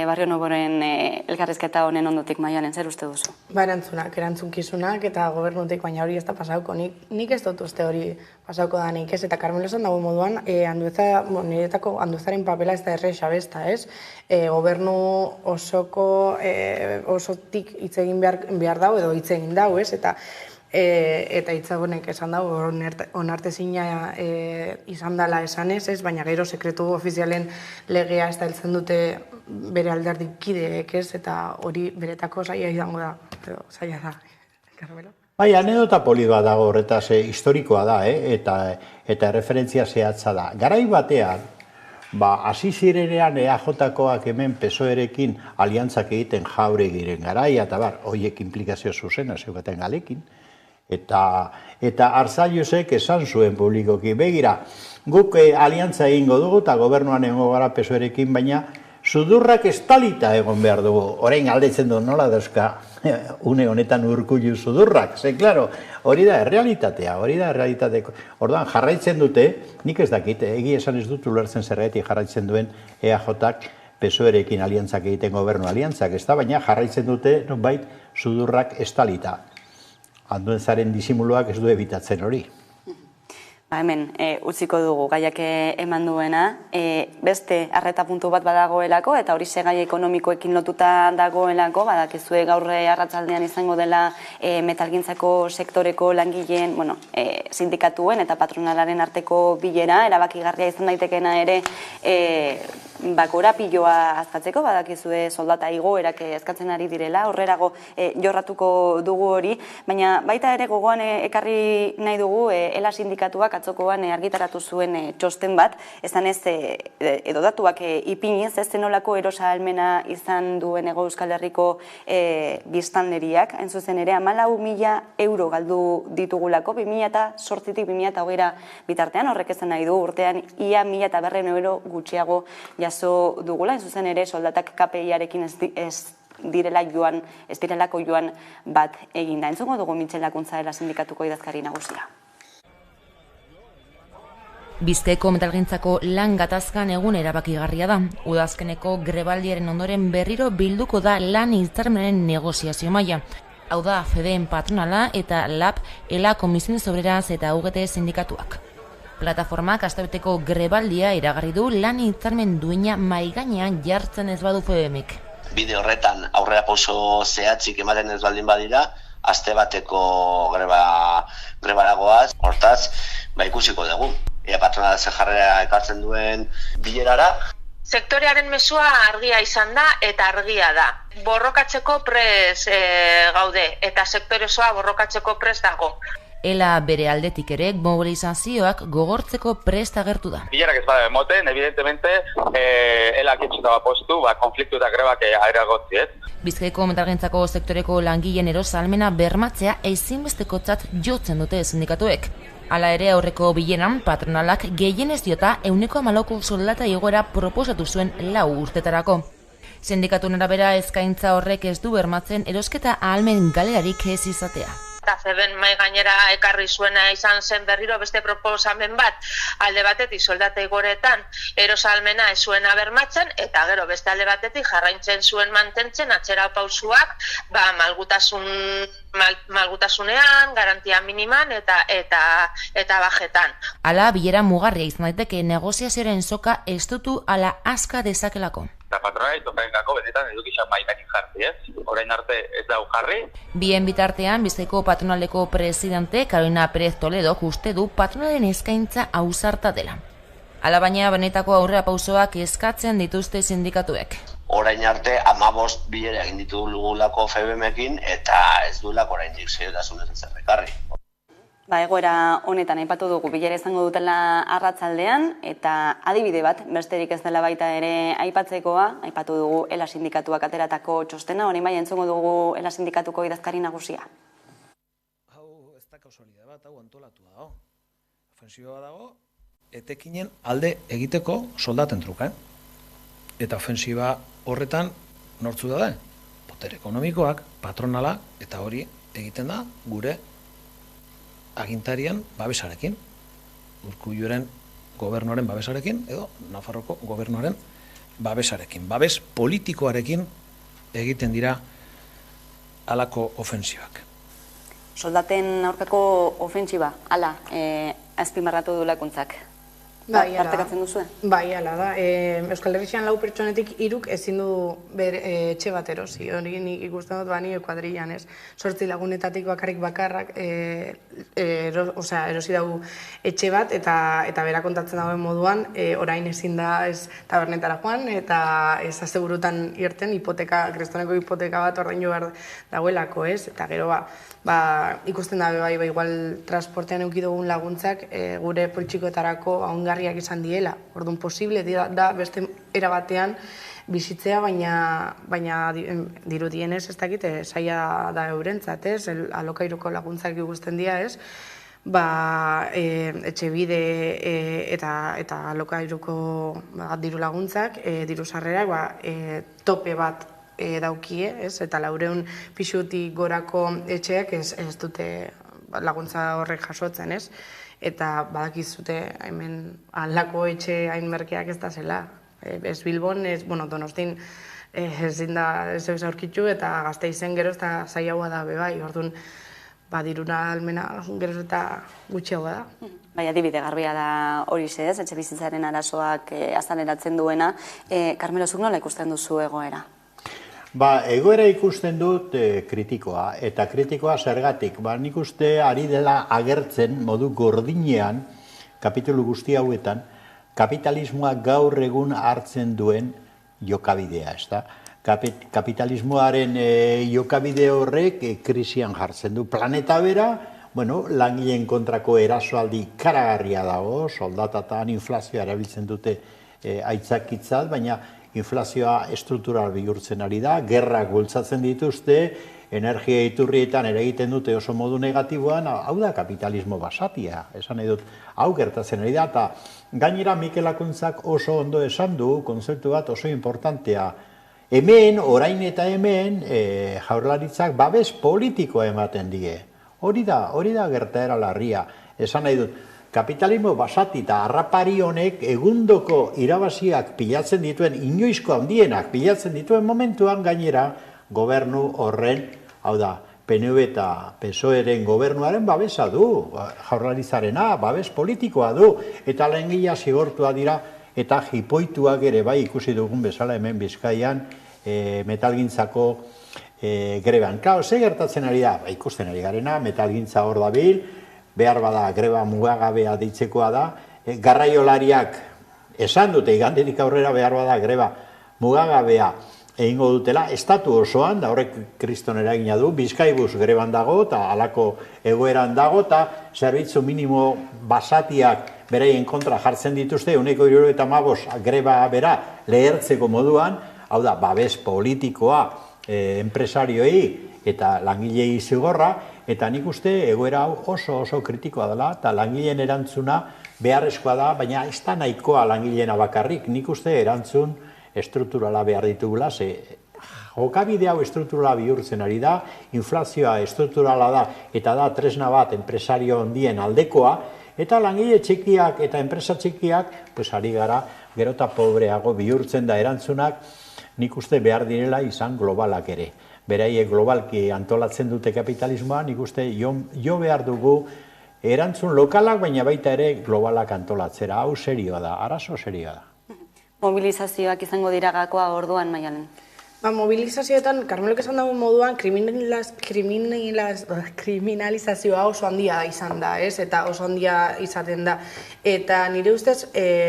Barrio Novoren elkarrizketa honen ondotik, Maialen, zer uste duzu? Erantzunkizunak eta gobernutik, baina hori ez da pasauko. Nik ez dut uste hori pasauko da nik ez, eta Carmelo esan dago moduan, niretako Anduezaren papela ez da erresa besta, ez? Gobernu osotik hitz egin behar dago edo hitz egin dago, ez? Eta hitzagonek esan dago, onartezina izan dela esanez, ez? Baina gero sekretu ofizialen legea ez da heltzen dute bere alderdi kideek, ez? Eta hori beretako zaila izango da, zaila da, Carmelo. Bai, anedota poli bat dago horretaz, historikoa da, eta referentzia zehatza da. Garai batean, hasi zirenean EAJ-koak hemen PSOE-rekin aliantzak egiten Jauregiren garaia, eta horiek implikazio zuzena zeukaten galekin, eta Arzallusek esan zuen publikoki, begira, guk aliantza egingo dugu, eta gobernuan egongo gara PSOE-rekin, baina sudurrak estalita egon behar dugu. Orain galdetzen du nola dauzka une honetan Urkullu sudurrak. Ze, klaro, hori da errealitatea, Orduan, jarraitzen dute, nik ez dakit, egi esan ez dut ulertzen zergatik jarraitzen duen EAJ-ak PSOE-rekin aliantzak egiten gobernu aliantzak, ez da, baina jarraitzen dute, nonbait, sudurrak estalita. Anduezaren disimuluak ez du ebitatzen hori. Hemen, utziko dugu gaiak eman duena, beste arreta puntu bat badagoelako, eta hori segai ekonomikoekin lotuta dagoelako, badakizue gaur arratzaldean izango dela metalgintzako sektoreko langileen, sindikatuen eta patronalaren arteko bilera, erabakigarria izan daitekena ere, korapiloa azkatzeko, badakizue soldata igoerak eskatzen ari direla, horrerago jorratuko dugu hori, baina baita ere gogoan ekarri nahi dugu ELA sindikatuak atzokoan argitaratu zuen txosten bat, esan ez edo datuak ipiniz, ez zenolako erosa almena izan duen Hego Euskal Herriko biztanleriak, hain zuzen ere 14.000 euro galdu ditugulako, 2008-tik 2020 bitartean, horrek esan nahi du urtean ia 1.500 euro gutxiago jaso dugula, hain zuzen ere soldatak KPI-arekin ez direlako joan bat eginda. Entzungo dugu Mitxel Lakuntza ELA sindikatuko idazkari nagusia. Bizkaiko metalgintzako lan gatazkan egun erabakigarria da. Udazkeneko grebaldiaren ondoren berriro bilduko da lan hitzarmenaren negoziazio maila. Hau da, FEDEen patronala eta LAB, ELA Komisiones Obreras eta UGT sindikatuak. Plataformak astabeteko grebaldia iragarri du lan hitzarmen duina maigainean jartzen ez badu FEDEmek. Bide horretan aurrera pauso zehatzik ematen ez baldin badira, aste bateko grebaragoaz, hortaz, ikusiko dugu. Ea patronala ze jarrera ekartzen duen bilerara. Sektorearen mezua argia izan da eta argia da. Borrokatzeko prest gaude eta sektore osoa borrokatzeko prest dago. ELA bere aldetik ere mobilizazioak gogortzeko prest agertu da. Bilerak ez bada emoten, evidentemente, ELA kitxuta postu, konfliktu eta grebak areagotzi, ez? Bizkaiko metalgintzako sektoreko langileen erosalmena bermatzea ezinbestekotzat jotzen dute sindikatuek. Hala ere aurreko bileran patronalak gehienez diota 14% soldata igoera proposatu zuen 4 urtetarako. Sindikatuen arabera eskaintza horrek ez du bermatzen erosketa ahalmen galerarik ez izatea. Eta FEBen mai gainera ekarri zuena izan zen berriro beste proposamen bat alde batetik soldata igoretan erosalmena ez zuena bermatzen eta gero beste alde batetik jarraitzen zuen mantentzen atzera pausuak malgutasunean, garantia miniman eta bajetan. Hala bilera mugarria izan daiteke negoziazioaren soka estutu ala aska dezakelako. Eta patronari tokaengako benetan edukizan maikanik jarri, orain arte ez dau jarri. Bien bitartean, Bizkaiko patronaleko presidente Carolina Pérez Toledo uste du patronalen eskaintza ausarta dela. Hala baina benetako aurrera pausoak eskatzen dituzte sindikatuek. Orain arte 15 bilera egin ditugulako FEBemekin eta ez duelako oraindik seriotasunez ezer ekarri. Egoera honetan aipatu dugu bilera izango dutela arratsaldean eta adibide bat besterik ez dela baita ere aipatzekoa, aipatu dugu ELA sindikatuak ateratako txostena, orain bai entzungo dugu ELA sindikatuko idazkari nagusia. Hau ez da kausalidade bat, hau antolatu dago. Ofensiba dago, etekinen alde egiteko soldaten truka. Eta ofensiba horretan nortzu da? Potere ekonomikoak, patronala, eta hori egiten da gure agintarian babesarekin, Urkulluren gobernuaren babesarekin edo Nafarroko gobernuaren babesarekin. Babes politikoarekin egiten dira halako ofensibak. Soldaten aurkako ofentsiba, hala, azpimarratu du lakuntzak. Partekatzen duzue? Bai, hala da. Euskal Herrian 4 pertsonetik 3 ezin du etxe bat erosi. Hori nik ikusten dut bani kuadrillan, ez? 8 lagunetatik bakarrak erosi dugu etxe bat eta bera kontatzen dagoen moduan orain ezin da ez tabernetara joan eta ez asteburutan irten kristoneko hipoteka bat ordaindu behar dagoelako, ez? Eta gero ikusten da bai, igual transportean eduki dugun laguntzak gure poltsikoetarako ongarriak izan diela. Orduan posible da beste era batean bizitzea, baina dirudienez ez dakit zaila da eurentzat, ez? Alokairuko laguntzak ikusten dira, ez? Etxebide eta alokairuko diru laguntzak, diru sarrerak tope bat daukie, ez? Eta 400 pixutik gorako etxeak ez dute laguntza horrek jasotzen, ez? Eta badakizute hemen aldako etxe hain merkeak ez da zela. Ez Bilbon, Donostin ezin da ez aurkitu eta Gasteizen gero eta zailagoa da bebai. Orduan, diruna almena gero eta gutxiagoa da. Bai, adibide garbia da hori ez, etxe bizitzaren arazoak azaleratzen duena. Carmelo, zuk nola ikusten duzu egoera? Egoera ikusten dut kritikoa, eta kritikoa zergatik. Nik uste ari dela agertzen modu gordinean, kapitulu guzti hauetan, kapitalismoa gaur egun hartzen duen jokabidea, ez da? Kapitalismoaren jokabide horrek krisian jartzen du. Planeta bera, langileen kontrako erasoaldi ikaragarria dago, soldatatan inflazioa erabiltzen dute aitzakitzat, baina inflazioa estruktural bihurtzen ari da, gerrak bultzatzen dituzte, energia iturrietan eragiten dute oso modu negatiboan, hau da kapitalismo basatia, esan nahi dut, hau gertatzen ari da, eta gainera Mikel Akuntzak oso ondo esan du, konzeptu bat oso importantea. Hemen, orain eta hemen, Jaurlaritzak babes politikoa ematen die. Hori da gertaera larria, esan nahi dut. Kapitalismo basati eta harrapari honek egundoko irabaziak pilatzen dituen, inoizko handienak pilatzen dituen momentuan gainera gobernu horren, hau da, PNV eta PSOE-ren gobernuaren babesa du, Jaurlaritzarena, babes politikoa du, eta langilea zigortua dira, eta jipoituak ere bai ikusi dugun bezala hemen Bizkaian metalgintzako greban. Klaro, ze gertatzen ari da? Ikusten ari garena, metalgintza hor dabil, behar bada greba mugagabea deitzekoa da, garraiolariak esan dute igandetik aurrera behar bada greba mugagabea egingo dutela, estatu osoan, da horrek kriston eragina du, Bizkaibus greban dago eta halako egoeran dago eta zerbitzu minimo basatiak beraien kontra jartzen dituzte, 175 greba bera lehertzeko moduan, hau da, babes politikoa enpresarioei eta langilei zigorra, eta nik uste egoera hau oso kritikoa dela, eta langileen erantzuna beharrezkoa da, baina ez da nahikoa langileena bakarrik, nik uste erantzun estrukturala behar ditugula, ze jokabide hau estrukturala bihurtzen ari da, inflazioa estrukturala da, eta da tresna bat enpresario handien aldekoa, eta langile txikiak eta enpresa txikiak, ari gara, gero eta pobreago bihurtzen da erantzunak, nik uste behar direla izan globalak ere. Beraiek globalki antolatzen dute kapitalismoa, nik uste jo behar dugu erantzun lokalak, baina baita ere globalak antolatzera. Hau serioa da, arazo serioa da. Mobilizazioak izango dira gakoa orduan, Maialen? Mobilizazioetan, Karmelok esan dago moduan, kriminalizazioa oso handia izan da, eta oso handia izaten da. Eta nire ustez,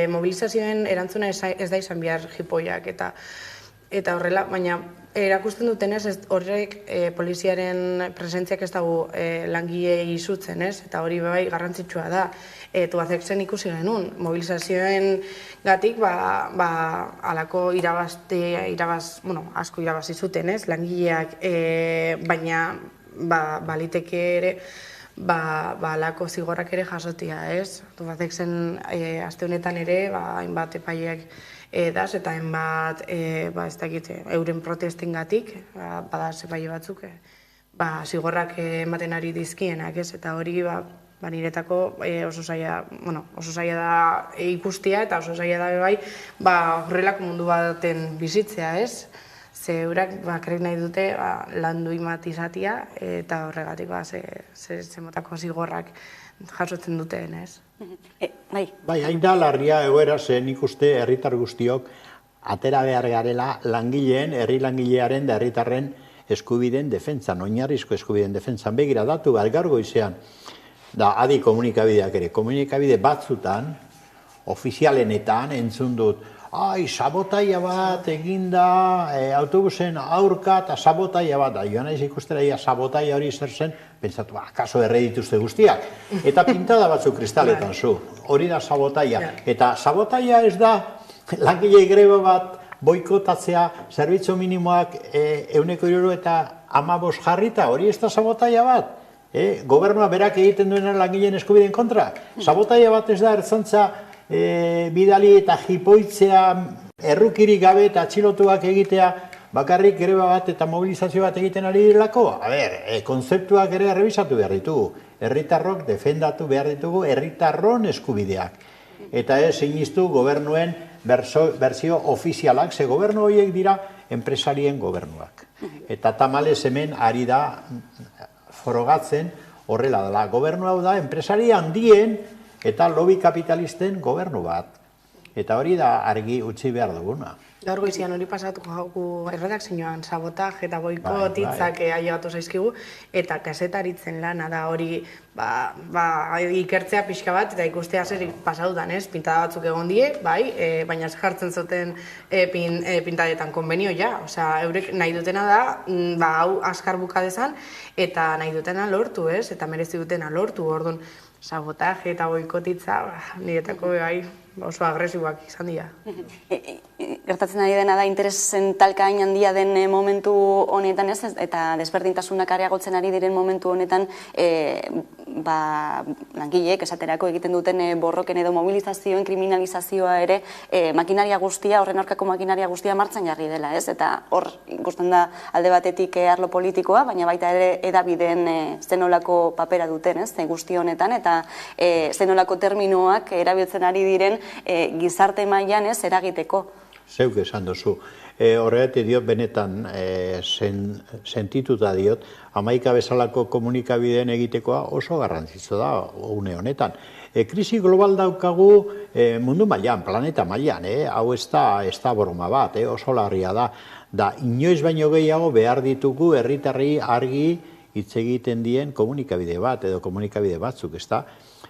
mobilizazioen erantzuna ez da izan behar jipoiak, eta horrela, baina erakusten dutenez, horrek poliziaren presentziak ez dago langile izutzen, eta hori bai garrantzitsua da. Tuazekzen ikusi genuen, mobilizazioen gatik, alako asko irabazi zuten, langileak, baina baliteke ere, alako zigorrak ere jasotia, ez? Tuazekzen aste honetan ere, hainbat epaileak edaz, eta hainbat, ez dakit, euren protesten gatik, badaz epaile batzuk, zigorrak ematen ari dizkienak, ez? Eta hori, niretako oso zaila da ikustia eta oso zaila da bebai horrelako mundu baten bizitzea, ez? Ze eurak bakarrik nahi dute lan duimat izatea eta horregatik zemotako zigorrak jasotzen duten, ez? Bai, hain da larria egoera zen ikuste herritar guztiok atera behar garela langileen, herri langilearen da herritarren eskubideen defentsan, oinarrizko eskubideen defentsan. Begira datu bat gaur goizean, da adi komunikabideak ere, komunikabide batzutan, ofizialenetan entzun dut, sabotaia bat eginda autobusen aurka eta sabotaia bat, da joan naiz ikustera sabotaia hori zer zen, pentsatu, kaso erredituzte guztiak, eta pintada batzuk kristaletan zu, hori da sabotaia, eta sabotaia ez da langile greba bat boikotatzea, zerbitzu minimoak 100 eta 15 jarrita, hori ez da sabotaia bat, gobernua berak egiten duena langileen eskubideen kontra. Sabotaia bat ez da ertzantza bidali eta jipoitzea errukirik gabe eta atxilotuak egitea bakarrik greba bat eta mobilizazio bat egiten ari direlako. Kontzeptuak ere errebisatu behar ditugu. Herritarrok defendatu behar ditugu herritarron eskubideak. Eta ez sinistu gobernuen berzio ofizialak, ze gobernu horiek dira enpresarien gobernuak. Eta tamalez hemen ari da forogatzen horrela dela. Gobernu hau da, enpresari handien eta lobby kapitalisten gobernu bat. Eta hori da argi utzi behar duguna. Gaur goizian hori pasatu hauku erredakzioan sabotaj eta boikot hitzak ailegatu zaizkigu, eta kazetaritzen lana da hori ikertzea pixka bat eta ikustea zer pasaudan, ez? Pintada batzuk egon die, baina ez jartzen zuten pintadetan konbenio ja. Osea, eurek nahi dutena da, hau azkar buka dezan, eta nahi dutena lortu, ez? Eta merezi dutena lortu, orduan sabotaje eta boikotitza, niretako oso agresiboak izan dira. Gertatzen ari dena da interesen talka hain handia den momentu honetan, ez? Eta desberdintasunak areagotzen ari diren momentu honetan, langileek esaterako egiten duten borroken edo mobilizazioen kriminalizazioa ere makinaria guztia, horren aurkako makinaria guztia martxan jarri dela, ez? Eta hor ikusten da alde batetik arlo politikoa, baina baita ere edabideen zenolako papera duten, ez? Guzti honetan, eta zenolako terminoak erabiltzen ari diren gizarte mailan ez eragiteko. Zeuk esan duzu. Horregatik diot benetan sentituta diot, 11 bezalako komunikabideen egitekoa oso garrantzitsua da une honetan. Krisi global daukagu mundu mailan, planeta mailan, hau ez da broma bat, oso larria da. Da, inoiz baino gehiago behar ditugu herritarrei argi hitz egiten dien komunikabide bat edo komunikabide batzuk, ez da?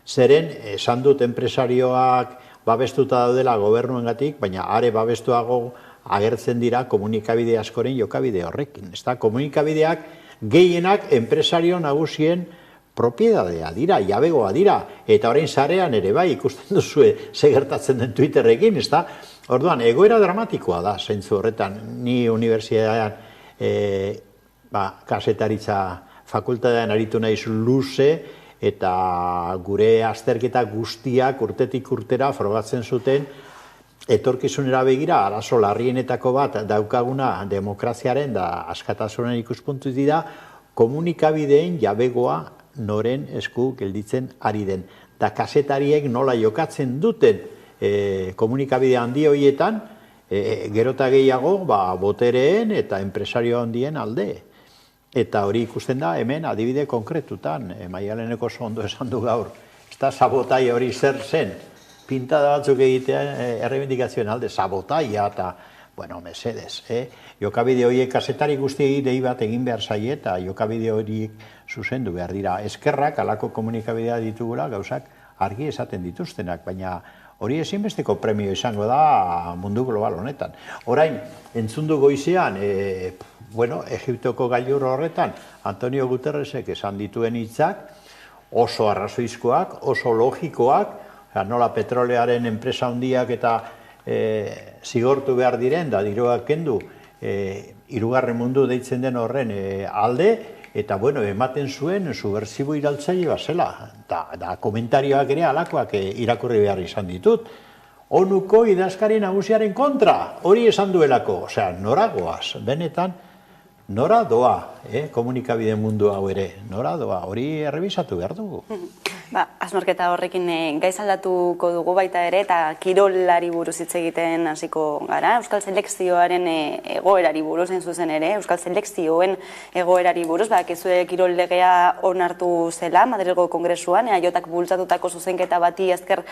Zeren, esan dut enpresarioak babestuta daudela gobernuengatik, baina are babestuago agertzen dira komunikabide askoren jokabide horrekin. Ez da, komunikabideak gehienak enpresario nagusien propiedadea dira, jabegoa dira, eta orain sarean ere bai ikusten duzue ze gertatzen den Twitterrekin, ez da? Orduan, egoera dramatikoa da, zentzu horretan, ni unibertsitatean kasetaritza fakultatean aritu naiz luze, eta gure azterketa guztiak urtetik urtera frogatzen zuten etorkizunera begira, arazo larrienetako bat daukaguna demokraziaren da askatasunen ikuspuntu dira, komunikabideen jabegoa noren esku gelditzen ari den. Da kazetariek nola jokatzen duten komunikabide handi horietan, gerota gehiago botereen eta enpresario handien alde. Eta hori ikusten da hemen adibide konkretutan, Maialeneko oso ondo esan du gaur, ez da sabotai hori zer zen, pintada batzuk egitea errebindikazioen alde, sabotaia eta, bueno, mesedez, jokabide horiek kazetari guztiei dei bat egin behar zaie eta jokabide horiek zuzendu behar dira. Eskerrak alako komunikabidea ditugula gauzak argi esaten dituztenak, baina hori ezinbesteko premio izango da mundu global honetan. Orain, entzundu goizean, Egiptoko gailur horretan, Antonio Guterresek esan dituen hitzak, oso arrazoizkoak, oso logikoak, nola petrolearen enpresa handiak eta zigortu behar diren, da diroak kendu, hirugarren mundu deitzen den horren alde, eta ematen zuen subversibo iraltzaile bazela. Da komentarioak ere alakoak irakurri behar izan ditut. ONUko idazkari nagusiaren kontra, hori esan duelako. Osea, nora goaz, benetan, nora doa, komunikabide mundu hau ere, nora doa, hori errebisatu behar dugu. Asnorketa horrekin gaiz aldatuko dugu baita ere, eta kirolari buruz hitz egiten hasiko gara. Euskal Selekzioaren egoerari buruz, zuzen ere, Euskal Selekzioen egoerari buruz, bakizue kirol legea onartu zela, Madrilgo Kongresuan, EAJak bultzatutako zuzenketa bati ezker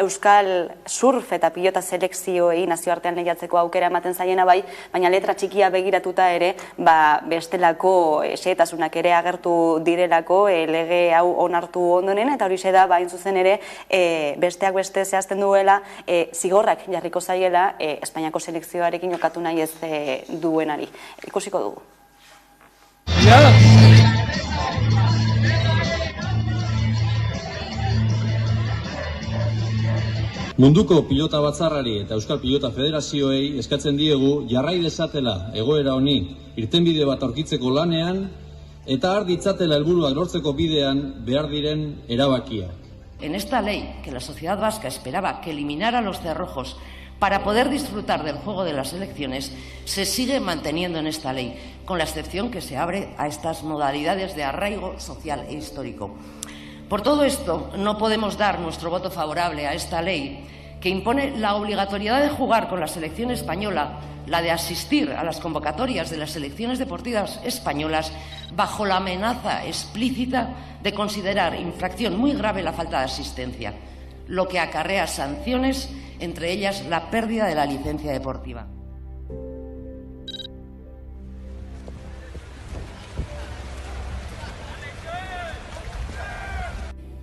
Euskal surf eta pilota selekzioei nazioartean lehiatzeko aukera ematen zaiena bai, baina letra txikia begiratuta ere, bestelako xehetasunak ere agertu direlako lege hau onartu ondoren, eta hori da, hain zuzen ere, besteak beste zehazten duela, zigorrak jarriko zaiela Espainiako selekzioarekin jokatu nahi ez duenari. Ikusiko dugu. Munduko pilota batzarrari eta Euskal Pilota Federazioei eskatzen diegu jarrai dezatela egoera honi irtenbide bat aurkitzeko lanean eta har ditzatela helburuak lortzeko bidean behar diren erabakia. En esta ley, que la sociedad vasca esperaba que eliminara los cerrojos para poder disfrutar del juego de las elecciones, se sigue manteniendo en esta ley, con la excepción que se abre a estas modalidades de arraigo social e histórico. Por todo esto, no podemos dar nuestro voto favorable a esta ley que impone la obligatoriedad de jugar con la selección española, la de asistir a las convocatorias de las selecciones deportivas españolas bajo la amenaza explícita de considerar infracción muy grave la falta de asistencia, lo que acarrea sanciones, entre ellas la pérdida de la licencia deportiva.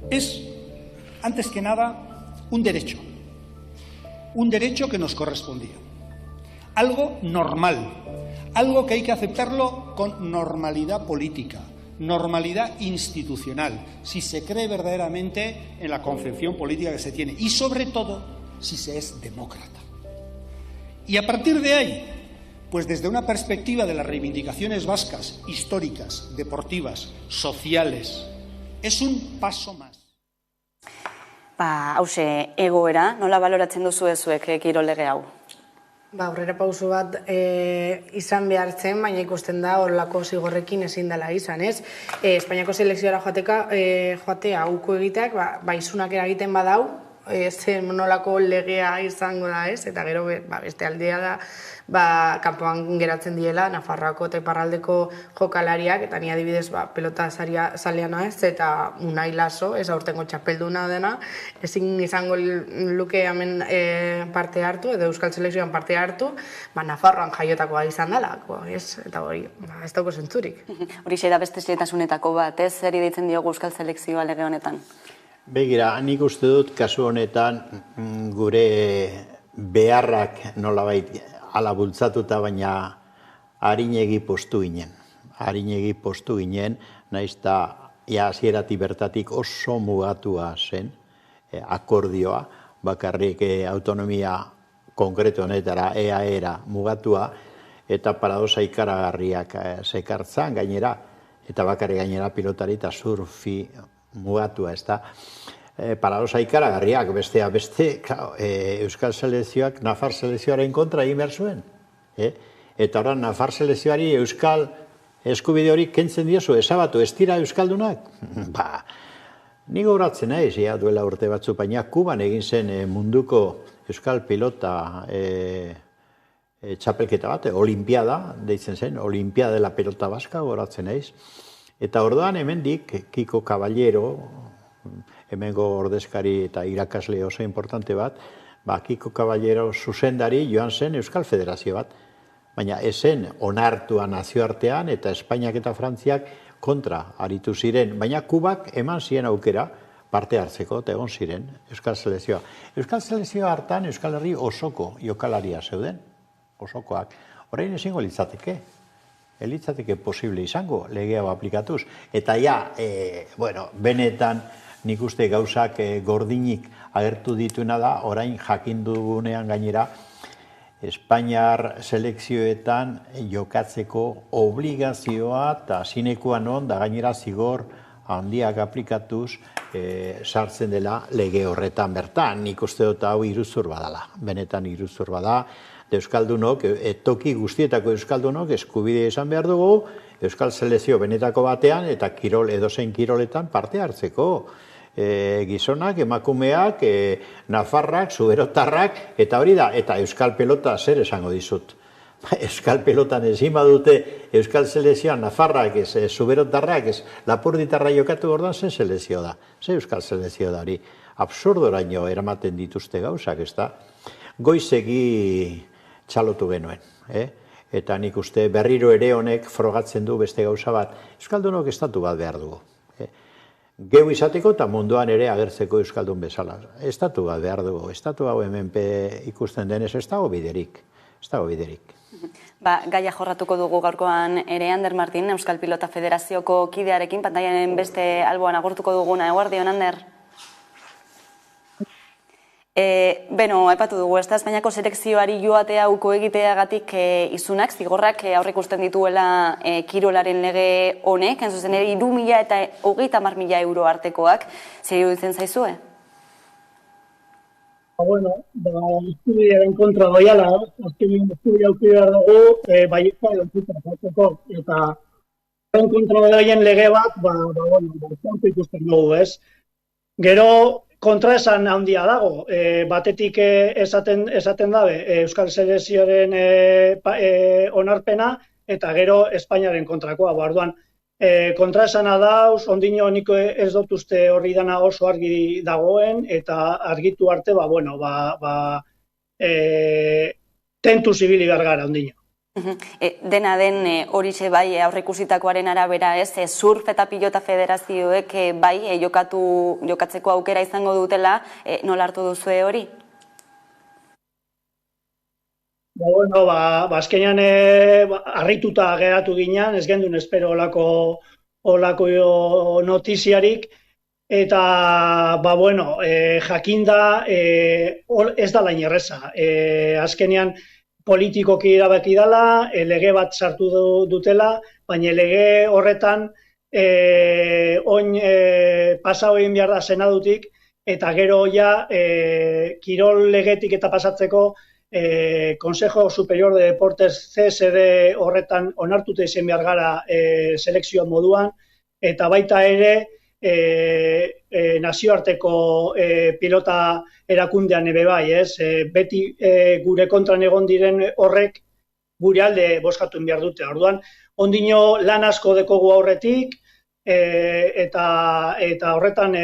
Es, antes que nada, un derecho que nos correspondía, algo normal, algo que hay que aceptarlo con normalidad política, normalidad institucional, si se cree verdaderamente en la concepción política que se tiene y, sobre todo, si se es demócrata. Y a partir de ahí, pues desde una perspectiva de las reivindicaciones vascas, históricas, deportivas, sociales, es un paso más. Hauxe, egoera, nola baloratzen duzu ezuek kirol lege hau? Aurrera pauso bat izan behar zen, baina ikusten da horrelako zigorrekin ezin dela izan, ez? Espainiako selekzioara joatea uko egiteak, izunak eragiten badau, zen nolako legea izango da, ez? Eta gero beste aldea da, kanpoan geratzen diela, Nafarroako eta Iparraldeko jokalariak, eta ni adibidez pelota zaleana ez, eta Unai Laso, ez aurtengo txapelduna dena, ezin izango luke hemen parte hartu, edo Euskal Selekzioan parte hartu, Nafarroan jaiotakoa izan dela, ez? Eta hori, ez dauko zentzurik. Hori da beste xehetasunetako bat, ez? Zer deitzen diogu Euskal Selekzioa lege honetan? Begira, nik uste dut kasu honetan gure beharrak nolabait ala bultzatuta, baina harinegi postu ginen. Harinegi postu ginen, nahiz eta hasieratik bertatik oso mugatua zen akordioa, bakarrik autonomia konkretu honetara, EAEra mugatua, eta paradosa ikaragarriak zekartzan, gainera, eta bakarrik gainera pilotari eta surfi mugatua, ez da. Paradosa ikaragarriak, besteak beste, Euskal Selekzioak Nafar Selekzioaren kontra egin behar zuen. Eta orain Nafar Selekzioari Euskal eskubide hori kentzen diozu, ezabatu, ez dira Euskaldunak? Ni gogoratzen naiz, duela urte batzu, baina Kuban egin zen munduko Euskal pilota txapelketa bat, olimpiada, deitzen zen, olimpiada de la pelota baska, gogoratzen naiz. Eta orduan hemendik, Kiko Caballero, hemengo ordezkari eta irakasle oso importante bat, Kiko Caballero zuzendari joan zen Euskal Federazio bat. Baina esen onartua nazioartean eta Espainiak eta Frantziak kontra aritu ziren. Baina Kubak eman ziren aukera parte hartzeko eta egon ziren Euskal Selekzioa. Euskal Selekzioa hartan Euskal Herri osoko jokalaria zeuden, osokoak. Orain ezingo litzateke. Litzateke posible izango, lege hau aplikatuz. Eta benetan nik uste gauzak gordinik agertu dituena da, orain jakin dugunean gainera, Espainiar selekzioetan jokatzeko obligazioa eta sinekua non da gainera zigor handiak aplikatuz sartzen dela lege horretan bertan. Nik uste dut hau iruzur badala, benetan iruzur bada. Euskaldunok, toki guztietako euskaldunok eskubide izan behar dugu, Euskal Selekzio benetako batean eta edozein kiroletan parte hartzeko. Gizonak, emakumeak, nafarrak, zuberotarrak, eta hori da, eta Euskal Pelota zer esango dizut. Euskal Pelotan ezin badute Euskal Selekzioan nafarrak, zuberotarrak, lapurditarra jokatu orduan zen selekzio da. Ze Euskal Selekzio da hori. Absurdoraino eramaten dituzte gauzak, ez da. Goizegi txalotu genuen. Eta nik uste berriro ere honek frogatzen du beste gauza bat. Euskaldunok estatu bat behar dugu. Geu izateko eta munduan ere agertzeko euskaldun bezala. Estatu bat behar dugu, estatu hau hemen ikusten denez ez dago biderik. Ez dago biderik. Gaia jorratuko dugu gaurkoan ere Ander Martin, Euskal Pilota Federazioko kidearekin, pantaiaren beste alboan agurtuko duguna, eguardion, Ander? Aipatu dugu, ez da Espainiako selekzioari joatea uko egiteagatik izunak, zigorrak aurre ikusten dituela kirolaren lege honek, enzuzen ere 3.000 eta 30.000 euro artekoak, zer iruditzen zaizue? Eskubidearen kontra doiala, azkenean eskubidea aukide behar dugu, baietza edo eta kontra doien lege bat, kontra ikusten dugu, ez? Gero, kontraesan handia dago, batetik esaten dabe Euskal Selekzioaren onarpena eta gero Espainiaren kontrakoa. Orduan, kontraesana dauz, ondino niko ez dut uste horri dana oso argi dagoen eta argitu arte, tentu zibili gargara ondino. Dena den horixe bai aurreikusitakoaren arabera surf eta pilota federazioek bai jokatzeko aukera izango dutela, nola hartu duzue hori? Azkenean harrituta geratu ginen, ez gendun espero olako notiziarik, eta jakinda ez da lain erreza. Azkenean politikoki erabaki dela, lege bat sartu dutela, baina lege horretan pasa egin behar da senadutik, eta gero kirol legetik eta pasatzeko Consejo Superior de Deportes CSD horretan onartute izan behar gara selekzioa moduan, eta baita ere nazioarteko pilota erakundean ebe bai, beti gure kontran egon diren horrek gure alde bozkatu behar dute. Orduan, ondino lan asko dekogu aurretik eta horretan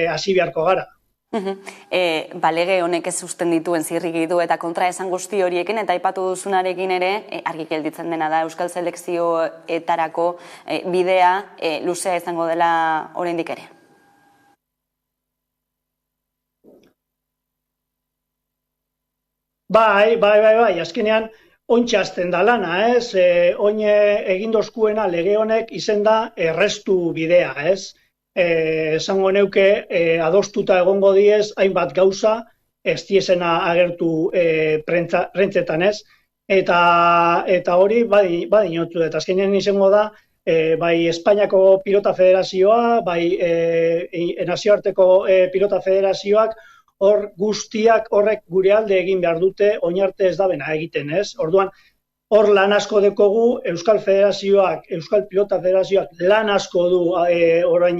hasi beharko gara. Lege honek ez usten dituen zirrikitu eta kontra esan guzti horiekin eta aipatu duzunarekin ere argi gelditzen dena da Euskal Selekzioetarako bidea luzea izango dela oraindik ere. Bai, azkenean ontsa azten da lana, oin egindozkuena lege honek izen da errestu bidea, esango neuke adostuta egongo diez hainbat gauza ez diezena agertu prentzetan, eta hori badinotu, eta azkenean izango da bai Espainiako Pilota Federazioa, bai nazioarteko Pilota Federazioak, hor guztiak horrek gure alde egin behar dute, oinarte ez da bena egiten, ez? Orduan, hor lan asko dekogu, Euskal Federazioak, Euskal Pilota Federazioak lan asko du orain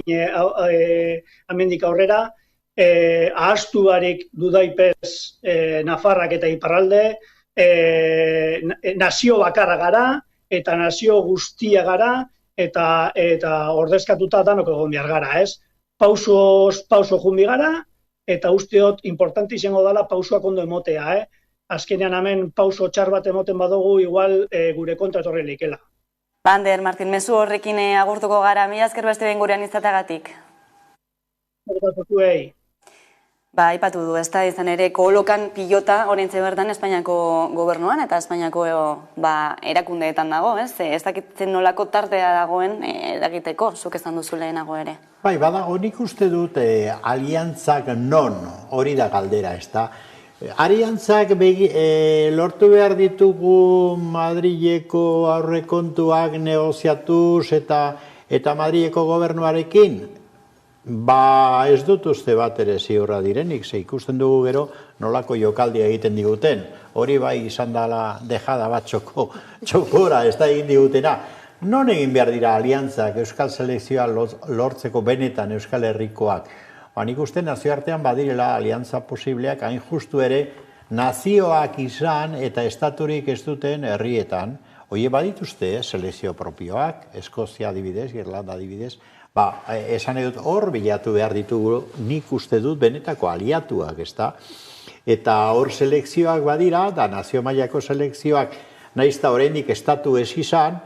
amendik aurrera, ahaztu barik dudaipez Nafarrak eta Iparralde, nazio bakarra gara, eta nazio guztia gara, eta ordezkatuta danok egon behar gara, ez? Pauso jumbi gara, eta usteot importante izango dela pausoak ondo emotea, Azkenean hemen pauso txar bat emoten badugu, igual gure kontra etorri leikela. Ander, Martin, mezu horrekin agurtuko gara, mila esker beste behin gurean izatagatik. Aipatu du, ez da izan ere kolokan pilota oraintxe bertan Espainiako gobernuan eta Espainiako erakundeetan dago, ez? Ez dakitzen nolako tartea dagoen eragiteko, zuk esan duzu lehenago ere. Bai, badago, nik uste dut aliantzak non, hori da galdera, ez da? Aliantzak lortu behar ditugu Madrileko aurrekontuak negoziatuz eta Madrileko gobernuarekin? Ba, ez dut uste bat ere ziurra direnik, ze ikusten dugu gero nolako jokaldia egiten diguten. Hori bai izan dela dejada bat txokora, ez da egin digutena. Non egin behar dira aliantzak Euskal Selekzioa lortzeko benetan Euskal Herrikoak? Nik uste nazioartean badirela aliantza posibleak, hain justu ere nazioak izan eta estaturik ez duten herrietan. Oie badituzte selekzio propioak, Eskozia adibidez, Irlanda adibidez, esan edut hor bilatu behar ditugu nik uste dut benetako aliatuak, ez da? Eta hor selekzioak badira, da nazio mailako selekzioak, nahiz eta oraindik estatu ez izan,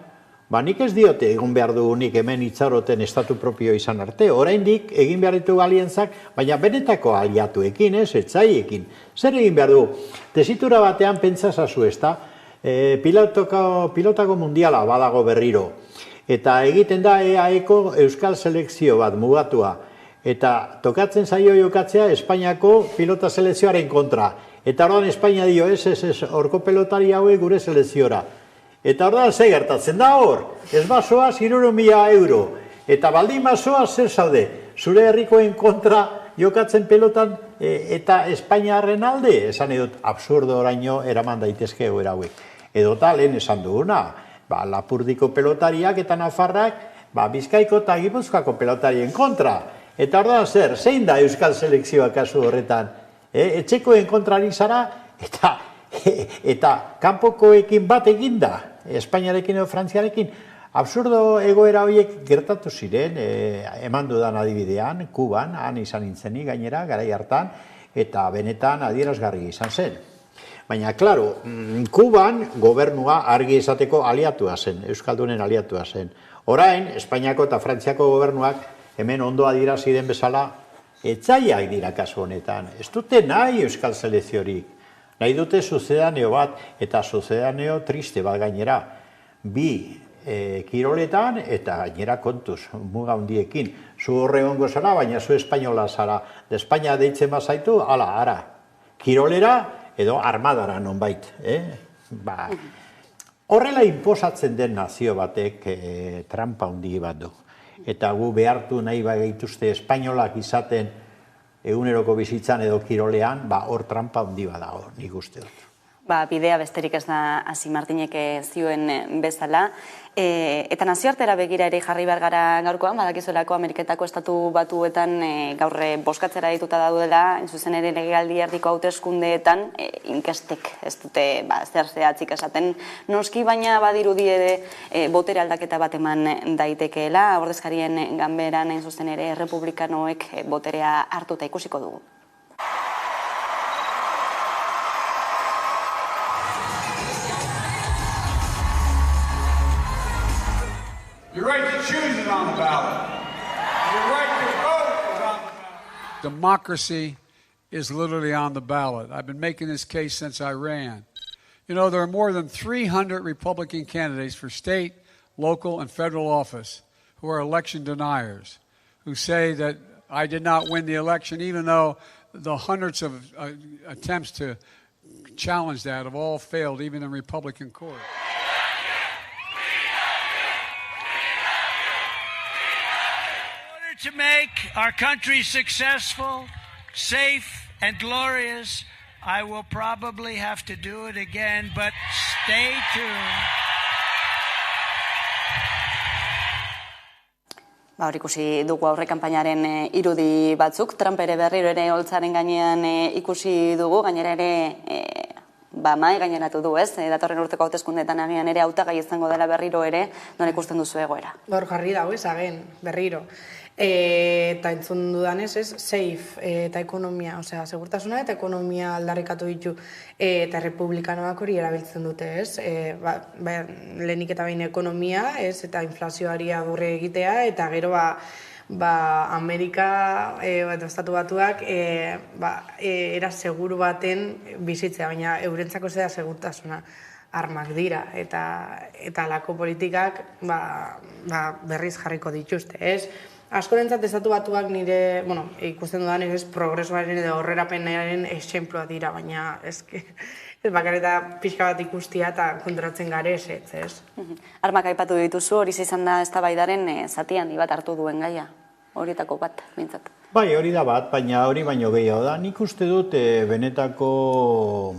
nik ez diote egon behar dugunik hemen itxaroten estatu propio izan arte, oraindik egin behar ditugu aliantzak, baina benetako aliatuekin, ez, etzaiekin. Zer egin behar dugu? Tesitura batean pentsazazu, ez da? Pilotako mundiala badago berriro. Eta egiten da EAEko Euskal Selekzio bat mugatua. Eta tokatzen zaio jokatzea Espainiako pilota selekzioaren kontra. Eta orduan Espainia dio, ez, horko pelotari hauek gure selekziora. Eta orduan ze gertatzen da hor? Ez basoa 300.000 euro. Eta baldin basoa zer zaude? Zure herrikoen kontra jokatzen pelotan eta Espainiarren alde? Esan edut, absurdo oraino eraman daitezke egoera hauek. Edota lehen esan duguna. Lapurdiko pelotariak eta Nafarrak Bizkaiko eta Gipuzkoako pelotarien kontra. Eta orduan zer, zein da Euskal Selekzioa kasu horretan? Etxekoen kontrari zara eta kanpokoekin bat egin da, Espainiarekin edo Frantziarekin. Absurdo egoera horiek gertatu ziren, eman dudan adibidean, Kuban, han izan nintzeni gainera, garai hartan, eta benetan adierazgarri izan zen. Baina, klaro, Kuban gobernua argi esateko aliatua zen, Euskaldunen aliatua zen. Orain, Espainiako eta Frantziako gobernuak hemen ondo adierazi den bezala, etzaiak dira kasu honetan. Ez dute nahi Euskal Selekziorik. Nahi dute suzedaneo bat, eta suzedaneo triste bat gainera. Bi kiroletan eta gainera kontuz, muga hundiekin. Zu horre ongo zara, baina zu espainola zara. De Espainia deitzen bazaitu, ara. Kirolera, edo armadara nonbait. Horrela inposatzen den nazio batek trampa hundi bat du. Eta gu behartu nahi gaituzte espainolak izaten eguneroko bizitzan edo kirolean, hor trampa hundi bat dago, nik uste dut. Bidea besterik ez da hasi Martinek zioen bezala. Eta nazioartera begira ere jarri behar gara gaurkoan, badakizuelako Ameriketako estatu batuetan gaur bozkatzera dituta daudela, zuzen ere legealdi erdiko hauteskundeetan, inkestek ez dute zer zehatzik esaten noski, baina badirudi ere botere aldaketa bat eman daitekeela, ordezkarien ganberan hain zuzen ere republikanoek boterea hartuta ikusiko dugu. Your right to choose is on the ballot. Your right to vote is on the ballot. Democracy is literally on the ballot. I've been making this case since I ran. You know, there are more than 300 Republican candidates for state, local, and federal office who are election deniers, who say that I did not win the election, even though the hundreds of attempts to challenge that have all failed, even in Republican court. to make our country successful, safe, and glorious. I will probably have to do it again, but stay tuned. Hor ikusi dugu aurre kanpainaren irudi batzuk, Trump ere berriro ere holtzaren gainean ikusi dugu, gainera ere mai gaineratu du, ez? Datorren urteko hauteskundeetan agian ere hautagai izango dela berriro ere, non ikusten duzu egoera? Hor jarri dago ez, agen, berriro. Eta entzun dudanez, ez, safe eta ekonomia, osea, segurtasuna eta ekonomia aldarrikatu ditu, eta republikanoak hori erabiltzen dute, ez? Lehenik eta behin ekonomia, ez, eta inflazioari agurre egitea, eta gero Amerika, estatu batuak, era seguru baten bizitzea, baina eurentzako zeda segurtasuna armak dira, eta alako politikak berriz jarriko dituzte, ez? Askorentzat estatu batuak nire, ikusten dudan ez, progresoaren edo horrerapenaren esenploa dira, baina ez bakareta pixka bat ikustia eta kontratzen gare ez. Armak aipatu dituzu, hori izan da eztabaidaren zati handi bat hartu duen gaia, horietako bat, bintzat. Bai, hori da bat, baina hori baino gehiago da. Nik uste dut benetako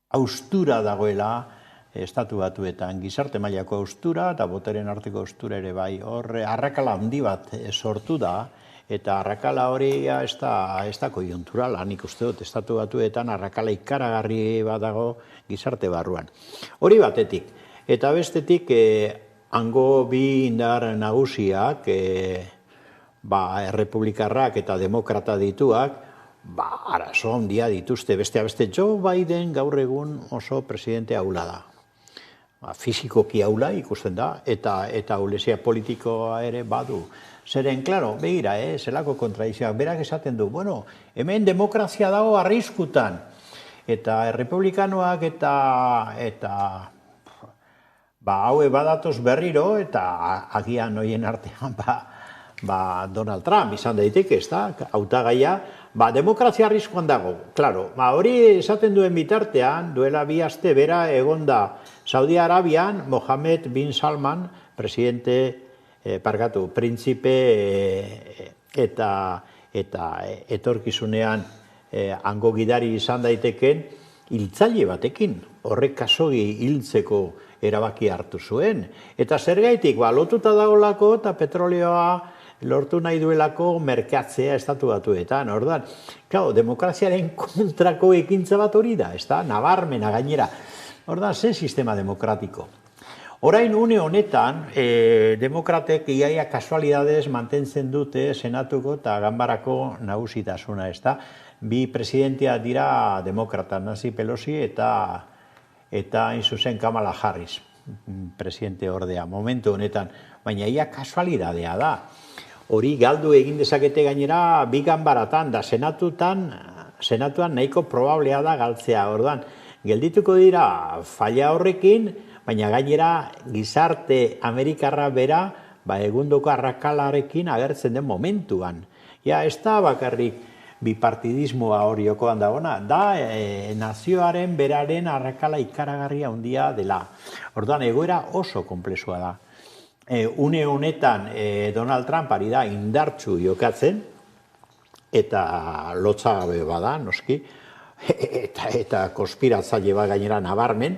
haustura dagoela estatu batuetan, gizarte mailako haustura eta boteren arteko haustura ere bai. Hor, arrakala handi bat sortu da, eta arrakala hori ez da koiunturala, nik uste dut, estatu batuetan arrakala ikaragarri bat dago gizarte barruan. Hori batetik, eta bestetik, hango bi indar nagusiak, errepublikarrak eta demokrata dituak, arazo handia dituzte, beste Joe Biden gaur egun oso presidente ahula da. Fisikoki ahula ikusten da, eta ahulezia politikoa ere badu. Zeren, klaro, begira, zelako kontradizioak, berak esaten du, hemen demokrazia dago arriskutan, eta republikanoak eta haue badatoz berriro, eta agian hoien artean, Donald Trump izan daiteke, ez da, hautagaia, demokrazia arriskuan dago, klaro, hori esaten duen bitartean, duela 2 aste bera egonda Saudi Arabian, Mohammed bin Salman, printzipe eta etorkizunean hango gidari izan daiteken hiltzaile batekin, horrek kasogi hiltzeko erabaki hartu zuen. Eta zergaitik, lotuta dagoelako eta petroleoa lortu nahi duelako merkatzea estatu batuetan. Orduan, demokraziaren kontrako ekintza bat hori da, ez da, nabarmena gainera. Orduan, ze sistema demokratiko. Orain une honetan, demokratek iaia kasualidadez mantentzen dute senatuko eta ganbarako nagusitasuna, ez da. Bi presidentia dira demokrata, Nancy Pelosi eta hain zuzen Kamala Harris, presidente ordea, momentu honetan. Baina ia kasualidadea da. Hori galdu egin dezakete gainera bi ganbaratan da senatuan nahiko probablea da galtzea. Orduan, geldituko dira falla horrekin, baina gainera gizarte Amerikarra bera egundoko arrakalarekin agertzen den momentuan. Ez da bakarrik bipartidismoa hori jokoan dagona, da nazioaren beraren arrakala ikaragarria handia dela. Orduan, egoera oso komplexua da. Une honetan Donald Trump ari da indartsu jokatzen, eta lotzagabe bada, noski, eta konspiratzaile bat gainera nabarmen,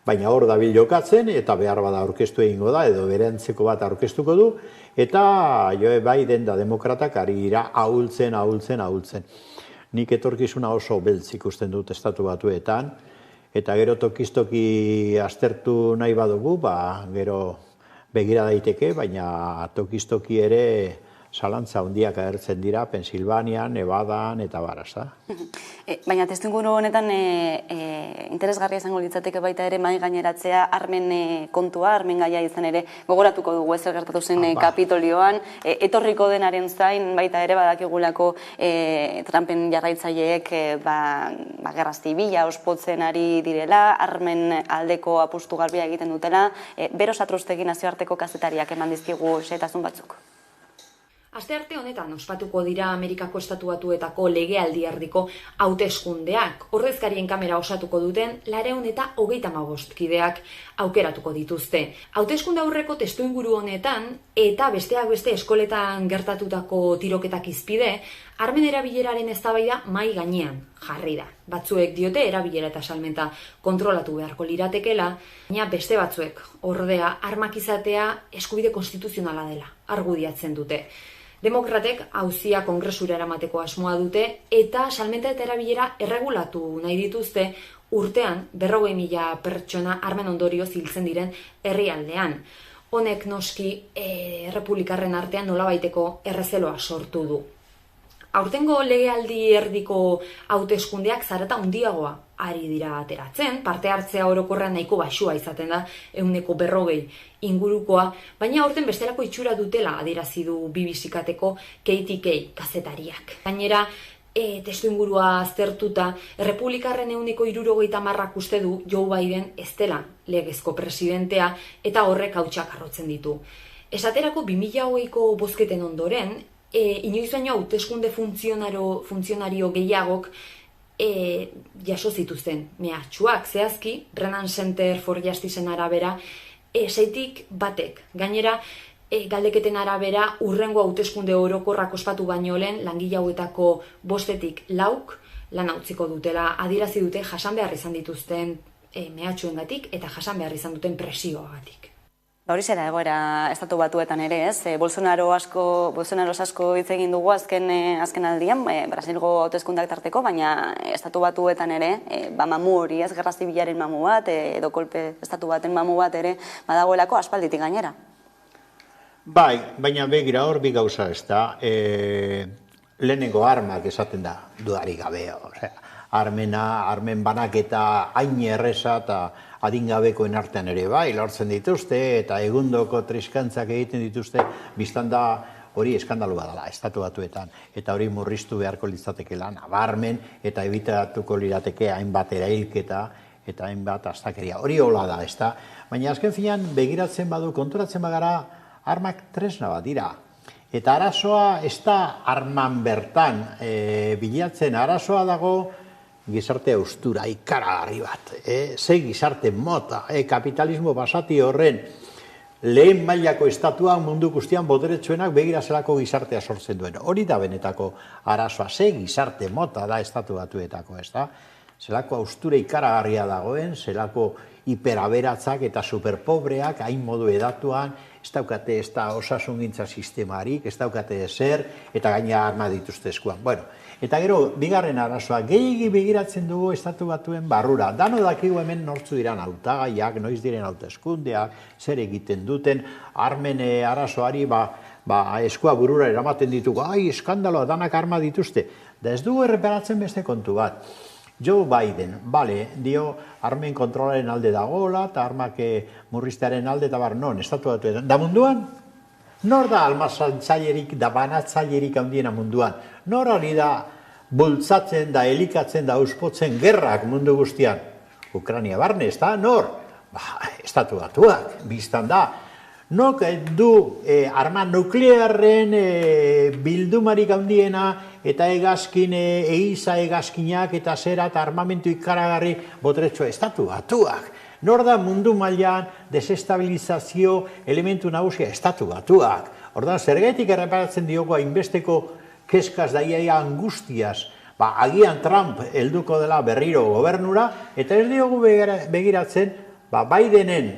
baina hor dabil jokatzen, eta behar bada aurkeztu egingo da, edo berentzeko bat aurkeztuko du, eta Joe Biden da demokratak ari dira ahultzen. Nik etorkizuna oso beltz ikusten dut estatu batuetan, eta gero tokistoki aztertu nahi badugu, gero begira daiteke, baina tokistoki ere zalantza handiak agertzen dira, Pensilvanian, Nevadan, eta baraz da. Baina testuinguru honetan interesgarria izango litzateke baita ere mai gaineratzea armen kontua, armen gaia izan ere gogoratuko dugu ez gertatu zen Kapitolioan, etorriko denaren zain baita ere badakigulako Trumpen jarraitzaileek gerra zibila ospotzen ari direla, armen aldeko apustu garbia egiten dutela, Bero Satrustegui nazioarteko kazetariak eman dizkigu xehetasun batzuk. Astearte honetan ospatuko dira Amerikako Estatu Batuetako legealdierdiko hauteskundeak. Ordezkarien kamera osatuko duten 235 kideak aukeratuko dituzte. Hauteskunde aurreko testuinguru honetan eta besteak beste eskoletan gertatutako tiroketak izpide, armen erabileraren eztabaida mai gainean jarri da. Batzuek diote erabilera eta salmenta kontrolatu beharko liratekela, baina beste batzuek ordea armak izatea eskubide konstituzionala dela argudiatzen dute. Demokratek auzia kongresura eramateko asmoa dute eta salmenta eta erabilera erregulatu nahi dituzte urtean 40.000 pertsona armen ondorioz hiltzen diren herrialdean. Honek noski errepublikarren artean nolabaiteko errezeloa sortu du. Aurtengo legealdi erdiko hauteskundeak zarata handiagoa ari dira ateratzen, parte hartzea orokorrean nahiko baxua izaten da 140 ingurukoa, baina aurten bestelako itxura dutela adierazi du BBC-kateko Katie Kay kazetariak. Gainera, testuingurua aztertuta, errepublikarren 170 uste du Joe Biden ez dela legezko presidentea eta horrek hautsak arrotzen ditu. Esaterako 2020ko bozketen ondoren, inoiz baino hauteskunde funtzionario gehiagok jaso zituzten mehatxuak, zehazki, Brennan Center for Justiceen arabera, 6tik batek. Gainera, galdeketen arabera, urrengo hauteskunde orokorrak ospatu baino lehen, langile hauetako 5tik 4 lan utziko dutela adierazi dute jasan behar izan dituzten mehatxuengatik eta jasan behar izan duten presioagatik. Hori zera egoera Estatu Batuetan ere, ez? Bolsonaro asko hitz egin dugu azken aldian, Brasilgo hauteskundeak tarteko, baina Estatu Batuetan ere, mamu hori, ez, gerra zibilaren mamu bat, edo kolpe Estatu baten mamu bat ere, badagoelako aspalditik gainera. Bai, baina begira hor bi gauza ez da, lehenengo armak esaten da, dudarik gabe, armen banaketa hain erreza eta adingabekoen artean ere bai, lortzen dituzte eta egundoko triskantzak egiten dituzte, biztan da hori eskandalua dela, Estatu Batuetan, eta hori murriztu beharko litzatekeela nabarmen eta ebitatuko lirateke hainbat erailketa eta hainbat astakeria. Hori hola da, ezta? Baina azken finean begiratzen badu, konturatzen bagara, armak tresna bat dira. Eta arazoa ez da arman bertan bilatzen, arazoa dago gizarte austura, ikaragarri bat. Ze gizarte mota, kapitalismo basati horren lehen mailako estatuan mundu guztian boteretsuenak begira zelako gizartea sortzen duen. Hori da benetako arazoa, ze gizarte mota da Estatu Batuetako, ez da? Zelako austura ikaragarria dagoen, zelako hiperaberatzak eta superpobreak hain modu edatuan, ez daukate ez da osasungintza sistemarik, ez daukate ezer, eta gaina arma dituzte eskuan. Bueno, eta gero, bigarren arazoa, gehiagi begiratzen dugu Estatu Batuen barrura. Dano dakigu hemen nortzu diran hautagaiak, noiz diren hauteskundeak, zer egiten duten, armen arazoari eskua burura eramaten ditugu, eskandaloa, danak arma dituzte. Da ez dugu erreparatzen beste kontu bat. Joe Biden, bale, dio armen kontrolaren alde dagoela, eta armak murriztearen alde, eta non, Estatu Batuetan. Da munduan? Nor da almazatzailerik, da banatzailerik handiena munduan? Nor hori da bultzatzen, da elikatzen, da auspotzen gerrak mundu guztian? Ukraina barne, ez da? Nor? Estatu Batuak, biztan da. Nok du arma nuklearren bildumarik handiena eta egazkin, eiza egazkinak eta zera eta armamentu ikaragarri boteretsua Estatu Batuak. Nor da mundu mailan desestabilizazio elementu nagusia Estatu Batuak. Ordan zergaitik erreparatzen diogu hainbesteko keskaz daia angustiaz, agian Trump helduko dela berriro gobernura, eta ez diogu begiratzen Bidenen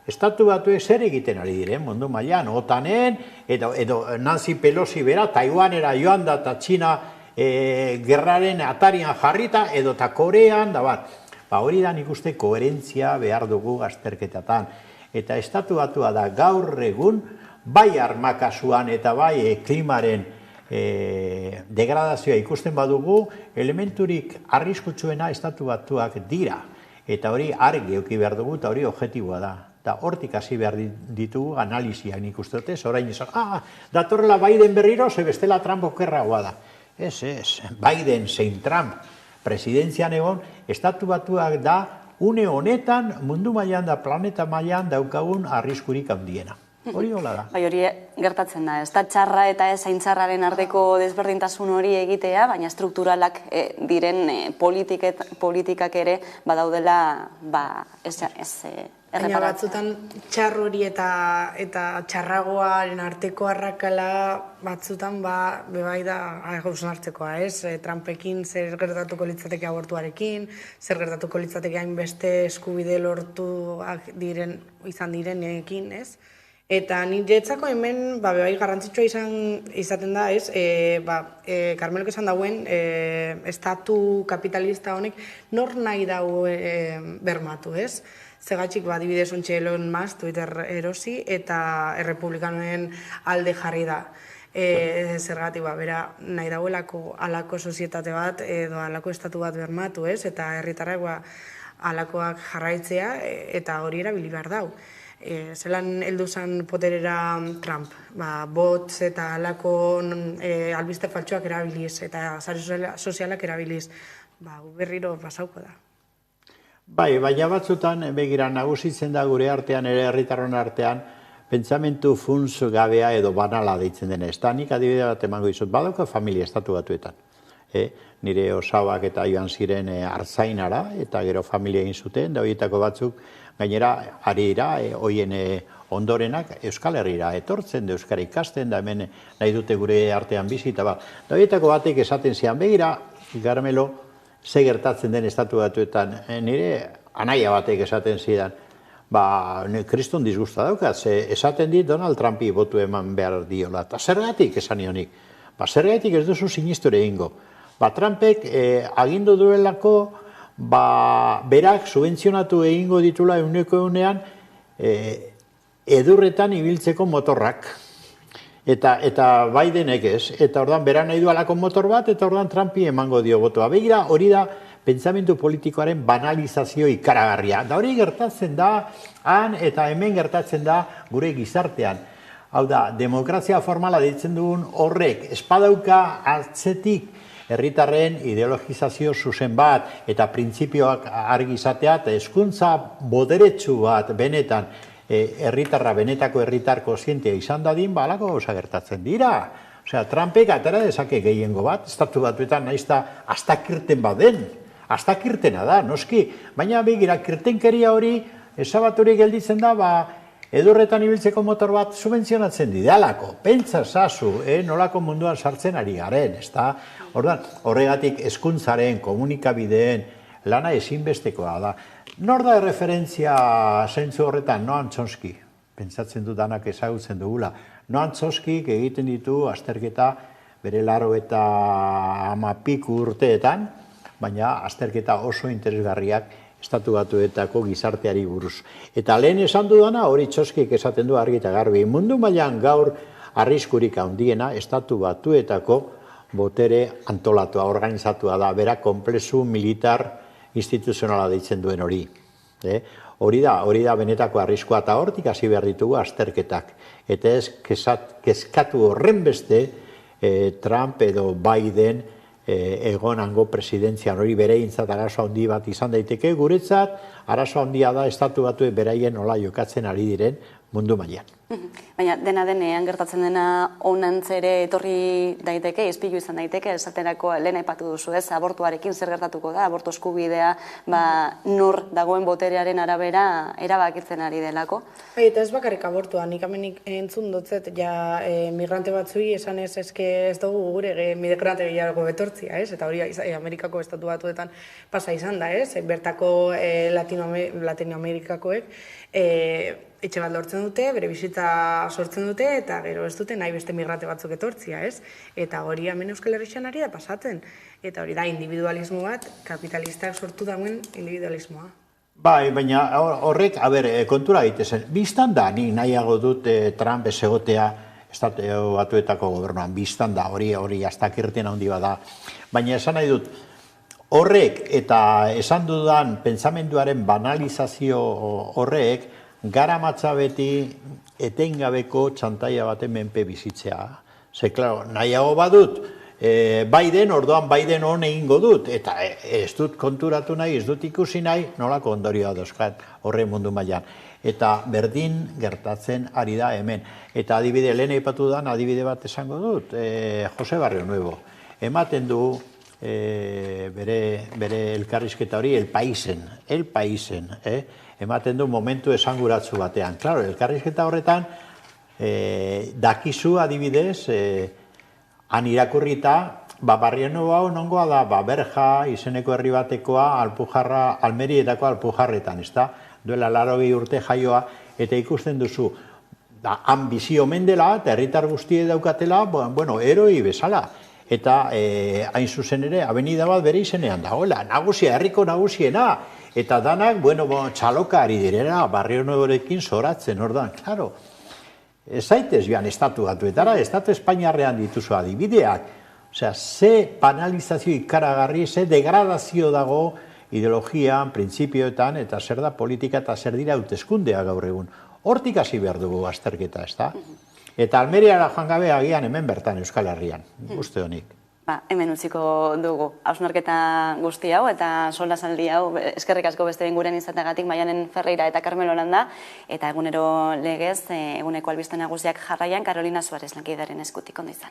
Estatu Batuek zer egiten ari diren mundu mailan, OTANen, edo Nancy Pelosi bera, Taiwanera joan da eta Txina gerraren atarian jarrita, edo eta Korean, da bat. Hori da nik uste koherentzia behar dugu azterketatan. Eta Estatu Batua da gaur egun, bai armakasuan eta bai klimaren degradazioa ikusten badugu, elementurik arriskutsuena Estatu Batuak dira. Eta hori argi eduki behar dugu, eta hori objektiboa da. Eta hortik hasi behar ditugu analiziak nik uste dute, orain esan, datorrela Biden berriro, ze bestela Trump okerragoa da. Ez, Biden zein Trump presidentzian egon, Estatu Batuak da une honetan mundu mailan da planeta mailan daukagun arriskurik handiena. Hori hola da. Bai, hori gertatzen da, ez da txarra eta ez haintzarraren arteko desberdintasun hori egitea, baina strukturalak diren politikak ere badaudela ez baina batzutan txar hori eta txarragoaren arteko arrakala batzutan bebai da gauzan hartzekoa, ez? Trumpekin zer gertatuko litzateke abortuarekin, zer gertatuko litzateke hainbeste eskubide lortuak izan direnekin, ez? Eta niretzako hemen bebai garrantzitsua izaten da, ez? Carmelok esan dauen, estatu kapitalista honek nor nahi dau bermatu, ez? Zegatxik, adibidez, ontxe Elon Musk Twitter erosi eta errepublikanoen alde jarri da. Zergatik, bera, nahi dauelako alako sozietate bat edo alako estatu bat bermatu, ez? Eta herritarrak alakoak jarraitzea eta hori erabili behar dau. Zelan heldu zen poterera Trump, bots eta alako albiste faltsuak erabiliz eta sare sozialak erabiliz, berriro pasauko da. Bai, baina batzutan, begira, nagusitzen da gure artean, ere herritarron artean, pentsamentu funts gabea edo banala deitzen dena. Ez da, nik adibide bat emango dizut, badauka familia estatu batuetan. Nire osabak eta joan ziren artzainara, eta gero familia egin zuten, da horietako batzuk, gainera, ari dira, hoien ondorenak Euskal Herrira etortzen, da Euskara ikasten, da hemen nahi dute gure artean bizi, eta da horietako batek esaten zian, begira, Carmelo, ze gertatzen den estatu batuetan, nire anaia batek esaten zidan, kriston disgusta daukat, esaten dit Donald Trumpi botu eman behar diola, eta zergatik esan nionik, zergatik ez duzu sinistore egingo. Trumpek agindu duelako, berak subentzionatu egingo ditula euneko eunean edurretan ibiltzeko motorrak. Eta Bidenek ez, eta ordan bera nahi du alako motor bat, eta ordan Trumpi emango dio botoa. Begira, hori da pentsamentu politikoaren banalizazio ikaragarria. Da hori gertatzen da, han eta hemen gertatzen da gure gizartean. Hau da, demokrazia formala deitzen dugun horrek, espadauka atzetik herritarren ideologizazio zuzen bat, eta printzipioak argi izatea, eta hezkuntza boderetsu bat benetan, herritarra benetako herritar kozientea izan dadin, alako gauza gertatzen dira. Osea, Trumpek atera dezake gehiengo bat, estatu batuetan naizta astakirten baden, astakirtena da, noski, baina begira, kirtenkeria hori, esabatori gelditzen da, edurretan ibiltzeko motor bat subentzionatzen didalako, pentsa zazu, nolako munduan sartzen ari garen, ezta? Horregatik hezkuntzaren, komunikabideen, lana ezinbestekoa da. Nor da referentzia zentzu horretan? Noam Chomsky, pentsatzen dudanak ezagutzen dugula. Noam Chomsky egiten ditu azterketa bere 80 urteetan, baina azterketa oso interesgarriak estatu batuetako gizarteari buruz. Eta lehen esan dudana, hori Chomskyk esaten du argi eta garbi, mundu mailan gaur arriskurik handiena estatu batuetako botere antolatua, organizatua da, bera konplexu militar instituzionala deitzen duen hori. Hori da benetako arriskua, eta hortik hasi behar ditugu azterketak. Eta ez kezkatu horren beste Trump edo Biden egonango presidentzian hori bereintzat arazo handi bat izan daiteke, guretzat arazo handia da estatu batuek beraien nola jokatzen ari diren mundu mailan. Baina dena denean gertatzen dena onantzere etorri daiteke, izpilu izan daiteke, esaterako lehen aipatu duzu ez, abortuarekin zer gertatuko da, abortu eskubidea nor dagoen boterearen arabera erabakitzen ari delako. Eta ez bakarrik abortua, nik amenik entzun dutzet, migrante batzui esan ez ez dugu gure migrante gehiago betortzia, ez? Eta hori Amerikako estatu batuetan pasa izan da, ez? Bertako Latinoamerikakoek etxe bat lortzen dute, bere bizitza sortzen dute, eta gero ez dute nahi beste migrante batzuk etortzia, ez? Eta hori hemen Euskal Herrian ari da pasatzen. Eta hori da individualismo bat, kapitalistak sortu dauen individualismoa. Bai, baina horrek, kontura egitezen, biztan da, ni nahiago dut Trump ez egotea estatu batuetako gobernuan, biztan da, hori astakirten handi bada. Baina esan nahi dut, horrek eta esan dudan pentsamenduaren banalizazio horrek, gara matza beti etengabeko txantaia baten menpe bizitzea. Ze, klaro, nahiago badut, Biden, orduan Biden hon egingo dut, eta ez dut konturatu nahi, ez dut ikusi nahi, nolako ondorioa dauzkat horre mundu mailan. Eta berdin gertatzen ari da hemen. Eta adibide, lehen aipatu dan, adibide bat esango dut, Jose Barrio Nuevo. Ematen du bere elkarrizketa hori, El Paisen, ematen du momentu esanguratsu batean. Claro, elkarrizketa horretan, dakizu adibidez, han irakurrita, Barrio Nuevo hau nongoa da, Berja izeneko herri batekoa, Almerietako Alpujarretan, ez da? Duela 80 urte jaioa, eta ikusten duzu, ambizio mendela, eta herritar guztie daukatela, heroi bezala. Eta hain zuzen ere, avenida bat bere izenean dagoela, nagusia, herriko nagusiena, eta danak, txaloka ari direra, Barrio Nuevorekin zoratzen, ordan, klaro. Ez zaitez joan estatu batuetara, estatu Espainiarrean dituzu adibideak. Osea, ze banalizazio ikaragarri, ze degradazio dago ideologian, printzipioetan, eta zer da politika eta zer dira hauteskundea gaur egun. Hortik hasi behar dugu azterketa, ez da? Eta Almeriara joan gabe agian hemen bertan Euskal Herrian, uste honik. Hemen utziko dugu hausnarketa guzti hau eta solasaldi hau eskerrik asko beste guren izateagatik Maialen Ferreira eta Carmelo Landa eta egunero legez eguneko albiste nagusiak jarraian Carolina Suarez lankidaren eskutik ondo izan.